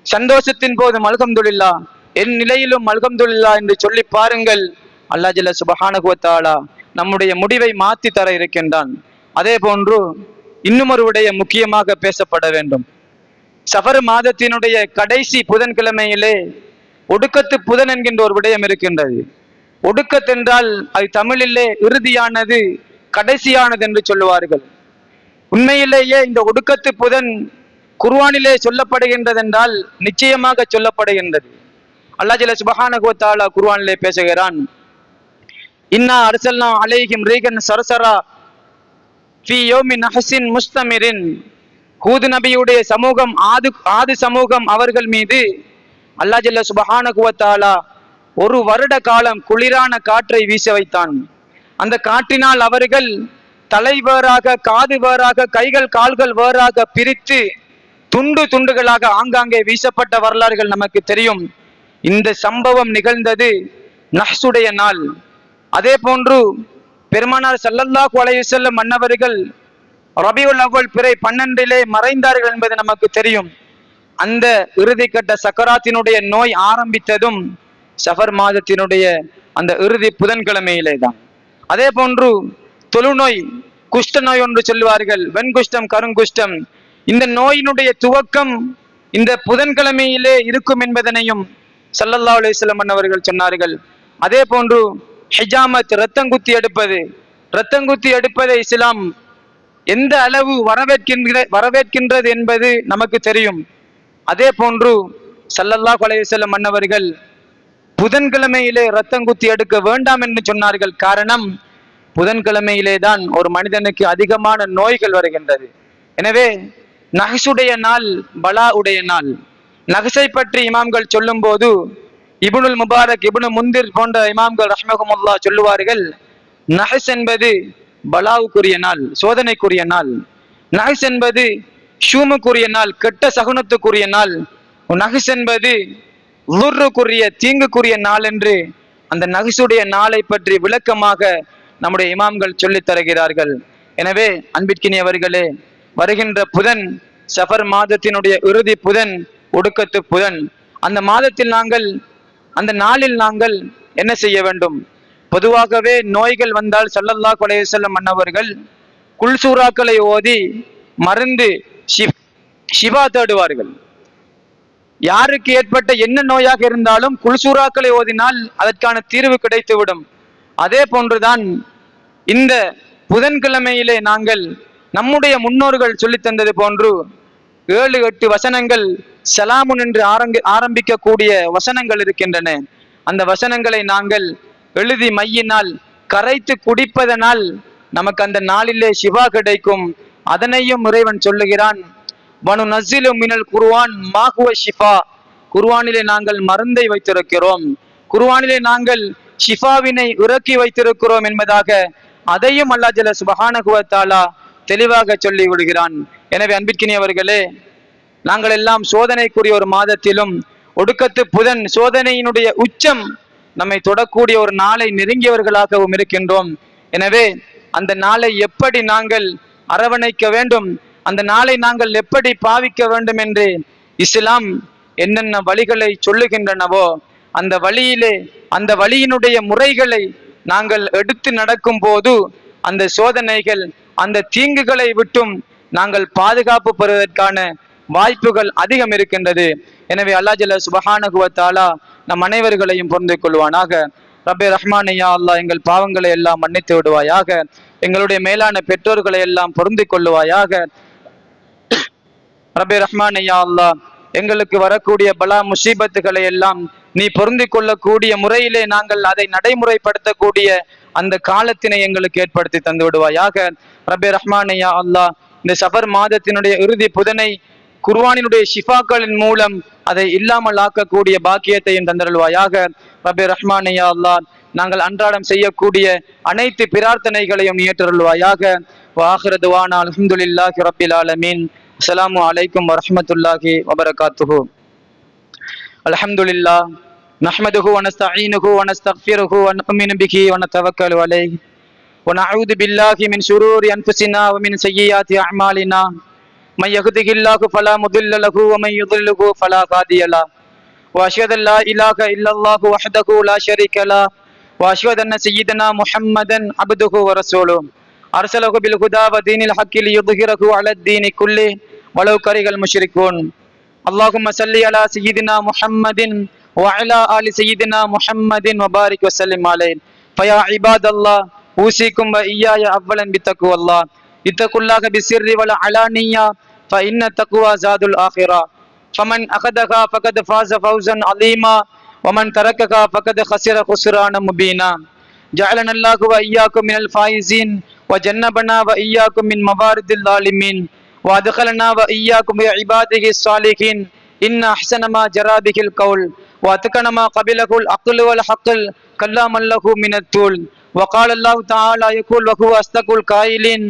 Speaker 1: சந்தோஷத்தின் போதும் அல்ஹம்துலில்லாஹ், என் நிலையிலும் அல்ஹம்துலில்லாஹ் என்று சொல்லி பாருங்கள். அல்லாஹ் ஜல்ல சுப்ஹானஹு வ தஆலா நம்முடைய முடிவை மாற்றி தர இருக்கின்றான். அதே போன்று இன்னும் ஒரு விடயம் முக்கியமாக பேசப்பட வேண்டும். சஃபர் மாதத்தினுடைய கடைசி புதன்கிழமையிலே ஒடுக்கத்து புதன் என்கின்ற ஒரு விடயம் இருக்கின்றது. ஒடுக்கத்தென்றால் அது தமிழிலே இறுதியானது, கடைசியானது என்று சொல்லுவார்கள். உண்மையிலேயே இந்த ஒடுக்கத்து புதன் குர்ஆனிலே சொல்லப்படுகின்றது என்றால் நிச்சயமாக சொல்லப்படுகின்றது. அல்லாஹ் ஜல்ல சுப்ஹானஹு வ தஆலா குர்ஆனிலே பேசுகிறான், இன்னா அர்சல்னா அலைஹிம் ரீகன் சர்சரா ஃபீ யௌமின் நஹ்ஸின் முஸ்தமிரின். ஹூத் நபியுடைய சமூகம், ஆது சமூகம் அவர்கள் மீது அல்லாஹ் ஜல்ல சுப்ஹானஹு வ தஆலா ஒரு வருட காலம் குளிரான காற்றை வீச வைத்தான். அந்த காற்றினால் அவர்கள் தலை வேறாக, காது வேறாக, கைகள் கால்கள் வேறாக பிரித்து துண்டு துண்டுகளாக ஆங்காங்கே வீசப்பட்ட வரலாறுகள் நமக்கு தெரியும். இந்த சம்பவம் நிகழ்ந்தது நஹ்ஸுடைய நாள். அதே போன்று பெருமானார் ஸல்லல்லாஹு அலைஹி வஸல்லம் மன்னவர்கள் ரபியுல் அவ்வல் பிறை 12 மறைந்தார்கள் என்பது நமக்கு தெரியும். அந்த இறுதிக்கட்ட சக்கராத்தினுடைய நோய் ஆரம்பித்ததும் சஃபர் மாதத்தினுடைய அந்த இறுதி புதன்கிழமையிலே தான். அதே போன்று தொழுநோய், குஷ்ட நோய் ஒன்று சொல்லுவார்கள், வெண்குஷ்டம், கருங்குஷ்டம். இந்த நோயினுடைய துவக்கம் இந்த புதன்கிழமையிலே இருக்கும் என்பதனையும் ஸல்லல்லாஹு அலைஹி வஸல்லம் அவர்கள் சொன்னார்கள். அதே போன்று ஹிஜாமத், ரத்தங்குத்தி எடுப்பதை இஸ்லாம் எந்த அளவு வரவேற்கின்றது என்பது நமக்கு தெரியும். அதே போன்று ஸல்லல்லாஹு அலைஹி வஸல்லம் மன்னவர்கள் புதன்கிழமையிலே ரத்தங்குத்தி எடுக்க வேண்டாம் என்று சொன்னார்கள். காரணம், புதன்கிழமையிலே தான் ஒரு மனிதனுக்கு அதிகமான நோய்கள் வருகின்றது. எனவே நஹ்ஸுடைய நாள் பலா உடைய நாள். நஹ்ஸை பற்றி இமாம்கள் சொல்லும் போது இப்னுல் முபாரக், இப்னு முந்திர் போன்ற இமாம்கள் ரஹ்மஹுமுல்லாஹ் சொல்லுவார்கள், நஹ்ஸ் என்பது பலாவுக்குரிய நாள், சோதனைக்குரிய நாள். நஹ்ஸ் என்பது ஷூமுக்குரிய நாள், கெட்ட சகுனத்துக்குரிய நாள். நஹ்ஸ் என்பது லுர்ருக்குரிய, தீங்குக்குரிய நாள் என்று அந்த நஹ்ஸுடைய நாளை பற்றி விளக்கமாக நம்முடைய இமாம்கள் சொல்லித் தருகிறார்கள். எனவே அன்பிற்கினியவர்களே, வருகின்ற புதன் சஃபர் மாதத்தினுடைய இறுதி புதன், ஒடுக்கத்து புதன். அந்த மாதத்தில் நாங்கள், அந்த நாளில் நாங்கள் என்ன செய்ய வேண்டும்? பொதுவாகவே நோய்கள் வந்தால் ஸல்லல்லாஹு அலைஹி வஸல்லம் அன்னவர்கள் குல்சூராக்களை ஓதி மருந்து ஷிஃபா தேடுவார்கள். யாருக்கு ஏற்பட்ட என்ன நோயாக இருந்தாலும் குல்சூராக்களை ஓதினால் அதற்கான தீர்வு கிடைத்துவிடும். அதே போன்றுதான் இந்த புதன்கிழமையிலே நாங்கள் நம்முடைய முன்னோர்கள் சொல்லி தந்தது போன்று 7-8 வசனங்கள் சலாமுன் என்று ஆரம்பிக்கக்கூடிய வசனங்கள் இருக்கின்றன. அந்த வசனங்களை நாங்கள் எழுதி மையினால் கரைத்து குடிப்பதனால் நமக்கு அந்த நாளிலே ஷிஃபா கிடைக்கும். அதனையும் இறைவன் சொல்லுகிறான், வனு நஸ்ஸிலு மினல் குர்ஆன் மா ஹுவ ஷிஃபா. குர்ஆனிலே நாங்கள் மருந்தை வைத்திருக்கிறோம், குர்ஆனிலே நாங்கள் ஷிஃபாவினை இறக்கி வைத்திருக்கிறோம் என்பதாக அதையும் அல்லாஹ் ஜல்ல சுப்ஹானஹு வ தஆலா தெளிவாக சொல்லி விடுகிறான். எனவே அன்பிற்கினியவர்களே, நாங்கள் எல்லாம் சோதனைக்குரிய ஒரு மாதத்திலும் ஒடுக்கத்து புதன் சோதனையினுடைய உச்சம் நம்மை தொடக்கூடிய ஒரு நாளை நெருங்கியவர்களாகவும் இருக்கின்றோம். எனவே அந்த நாளை எப்படி நாங்கள் அரவணைக்க வேண்டும், அந்த நாளை நாங்கள் எப்படி பாவிக்க வேண்டும் என்று இஸ்லாம் என்னென்ன வழிகளை சொல்லுகின்றனவோ அந்த வழியிலே, அந்த வழியினுடைய முறைகளை நாங்கள் எடுத்து நடக்கும் போது அந்த சோதனைகள், அந்த தீங்குகளை விட்டும் நாங்கள் பாதுகாப்பு பெறுவதற்கான வாய்ப்புகள் அதிகம் இருக்கின்றது. எனவே அல்லாஹ் ஜல்ல சுப்ஹானஹு வ தஆலா நம் அனைவர்களையும் பொருந்திக் கொள்வானாக. ரப்பே ரஹ்மான் யா அல்லாஹ், எங்கள் பாவங்களை எல்லாம் மன்னித்து விடுவாயாக, எங்களுடைய மேலான பெற்றோர்களை எல்லாம் பொருந்திக் கொள்ளுவாயாக. ரப்பே ரஹ்மான் யா அல்லாஹ், எங்களுக்கு வரக்கூடிய பலா முசீபத்துகளை எல்லாம் நீ பொருந்திக் கொள்ளக்கூடிய முறையிலே நாங்கள் அதை நடைமுறைப்படுத்தக்கூடிய அந்த காலத்தினை எங்களுக்கு ஏற்படுத்தி தந்து விடுவாயாக. ரப்பே ரஹ்மான் யா அல்லாஹ், இந்த சஃபர் மாதத்தினுடைய இறுதி புதனை குர்ஆனினுடைய ஷிஃபாக்களின் மூலம் அதை இல்லாமல் ஆக்கக்கூடிய பாக்கியத்தையும் தந்தருள்வாயாக. ரப்பே ரஹ்மான் யா அல்லாஹ், நாங்கள் அன்றாடம் செய்யக்கூடிய அனைத்து பிரார்த்தனைகளையும் ஏற்றருள்வாயாக. வஆகிரு துஆனா அல்ஹம்துலில்லாஹி ரப்பில் ஆலமீன். அஸ்ஸலாமு அலைக்கும் வரஹ்மத்துல்லாஹி வபரகாத்துஹு. அல்ஹம்துலில்லாஹ் நஹ்மதுஹு வ நஸ்தஈனுஹு வ நஸ்தக்ஃபிருஹு வ நு'மினு பிஹி வ நதவக்கலு அலைஹி வ நஊது பில்லாஹி மின் ஷுரூரி அன்ஃபுஸினா வ மின் ஸய்யிஆத்தி அஅமாலினா. من يهده الله فلا مضل له ومن يضلله فلا هادي له واشهد ان لا اله الا الله وحده لا شريك له واشهد ان سيدنا محمدا عبده ورسوله ارسله بالهدى ودين الحق ليظهره على الدين كله ولو كره المشركون. اللهم صل على سيدنا محمد وعلى ال سيدنا محمد وبارك وسلم عليه. فيا عباد الله اوصيكم واياي اولا بتقوى الله. اتقوا الله بالسر والعلانية فإن التقوى زاد الآخرة. فمن أخذها فقد فاز فوزا عظيما ومن تركها فقد خسر خسرانا مبينا. جعلنا الله وإياكم من الفائزين وجنبنا وإياكم من موارد الظالمين وأدخلنا وإياكم بعباده الصالحين. إن أحسن ما جرى به القول وأتقن ما قبله العقل والحق كلام له من الطول. وقال الله تعالى يقول وهو أصدق القائلين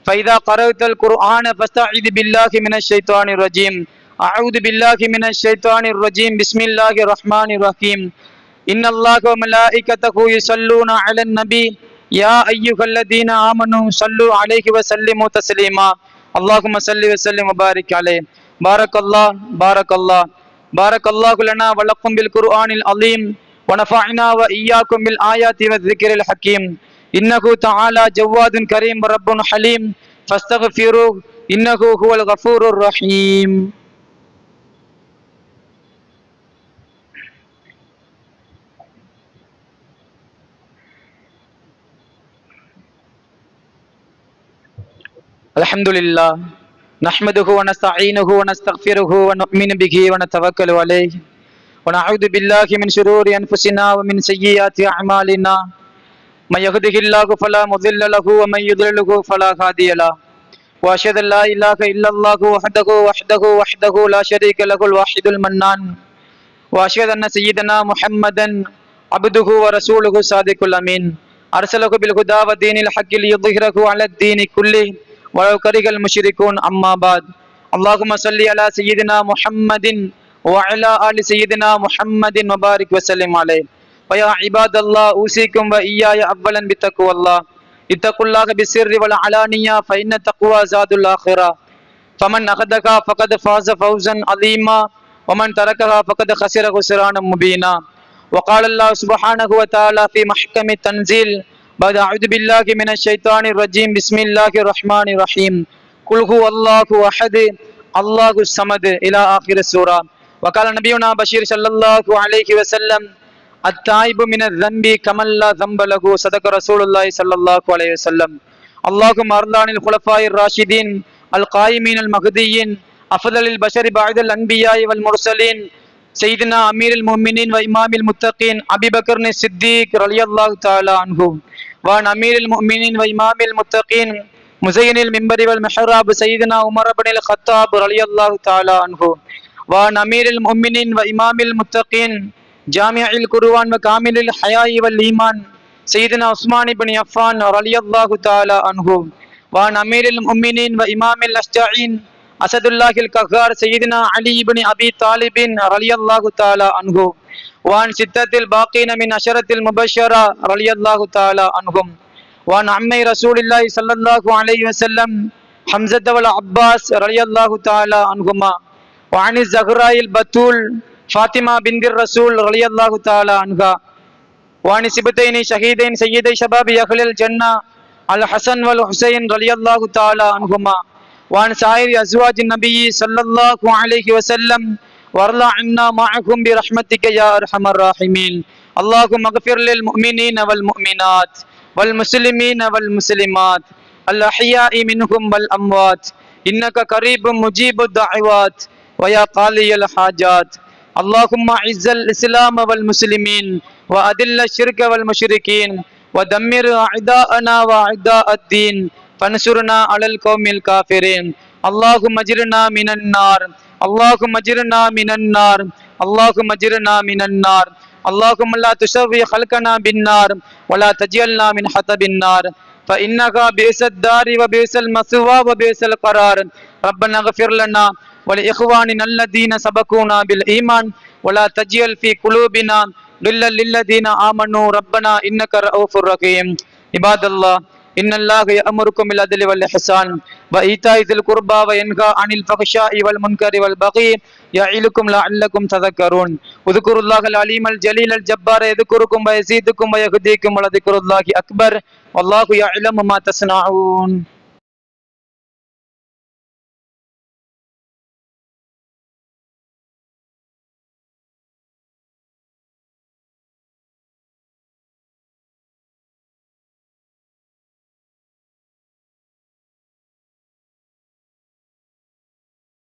Speaker 1: فإذا قرأت القرآن فاستعذ بالله من الشيطان الرجيم. أعوذ بالله من الشيطان الرجيم. بسم الله الرحمن الرحيم. إن الله وملائكته يصلون على النبي يا أيها الذين آمنوا صلوا عليه وسلموا تسليما. اللهم صل وسلم وبارك عليه. بارك الله بارك الله بارك الله لنا ولكم بالقرآن العظيم ونفعنا وإياكم بالآيات والذكر الحكيم. إنه تعالى جواد كريم رب حليم فاستغفروه إنه هو الغفور الرحيم. الحمد لله نحمده ونستعينه ونستغفره ونؤمن به ونتوكل عليه ونعوذ بالله من شرور أنفسنا ومن سيئات أعمالنا. من يهده الله فلا مضل له ومن يضلله فلا هادي له. واشهد ان لا اله الا الله وحده لا شريك له الواحد المنان. واشهد ان سيدنا محمدا عبده ورسوله الصادق الامين. ارسله بالهدى ودين الحق ليظهره على الدين كله ولو كره المشركون. اما بعد. اللهم صل على سيدنا محمد وعلى ال سيدنا محمد وبارك وسلم عليه. ويا عباد الله اوصيكم واياي اولا بتقوى الله. اتقوا الله بالسر والعلانية فإن التقوى زاد الآخرة. فمن أخذها فقد فاز فوزا عظيما ومن تركها فقد خسر خسرانا مبينا. وقال الله سبحانه وتعالى في محكم التنزيل بعد أعوذ بالله من الشيطان الرجيم بسم الله الرحمن الرحيم قل هو الله أحد الله الصمد إلى آخر السورة. وقال نبينا بشير صلى الله عليه وسلم التائب من الذنب كمن لا ذنب له. صدق رسول الله صلى الله عليه وسلم. اللهم ارض عن الخلفاء الراشدين القائمين المهديين أفضل البشر بعد الأنبياء والمرسلين سيدنا أمير المؤمنين وإمام المتقين أبي بكر الصديق رضي الله تعالى عنه وعن أمير المؤمنين وإمام المتقين مزين المنبر والمحراب سيدنا عمر بن الخطاب رضي الله تعالى عنه وعن أمير المؤمنين وإمام المتقين جامع القرآن وكامل الحياء والإيمان سيدنا عثمان بن عفان رضي الله تعالى عنه وعن أمير المؤمنين وإمام الأشجعين أسد الله القهار سيدنا علي بن أبي طالب رضي الله تعالى عنه وعن ستة الباقين من عشرة المبشرة رضي الله تعالى عنهم وعن عمي رسول الله صلى الله عليه وسلم حمزة والعباس رضي الله تعالى عنهما وعن الزهراء البتول فاطمة بنت الرسول رضي الله تعالى عنها وعن سبتين شهيدين سيدي شباب أهل الجنة الحسن والحسين رضي الله تعالى عنهما وعن سائر أزواج النبي صلى الله عليه وسلم وارض عنا معكم برحمتك يا أرحم الراحمين. اللهم اغفر للمؤمنين والمؤمنات والمسلمين والمسلمات الأحياء منهم والأموات إنك قريب مجيب الدعوات ويا قاضي الحاجات. اللهم أعز الإسلام والمسلمين وأذل الشرك والمشركين ودمر أعداءنا وأعداء الدين فانصرنا على القوم الكافرين. اللهم اجرنا من النار اللهم اجرنا من النار اللهم اجرنا من النار. اللهم لا تشوي خلقنا بالنار ولا تجعلنا من حطب النار فإنها بئس الدار وبئس المثوى وبئس القرار. ربنا اغفر لنا ولإخواننا الذين سبقونا بالإيمان ولا تجعل في قلوبنا غلا للذين آمنوا ربنا إنك رؤوف رحيم. عباد الله إن الله يأمركم بالعدل والإحسان وإيتاء ذي القربى وينهى عن الفحشاء والمنكر والبغي يعظكم لعلكم تذكرون. اذكروا الله العليم الجليل الجبار يذكركم ويزيدكم ويهديكم ولذكر الله أكبر والله يعلم ما تصنعون.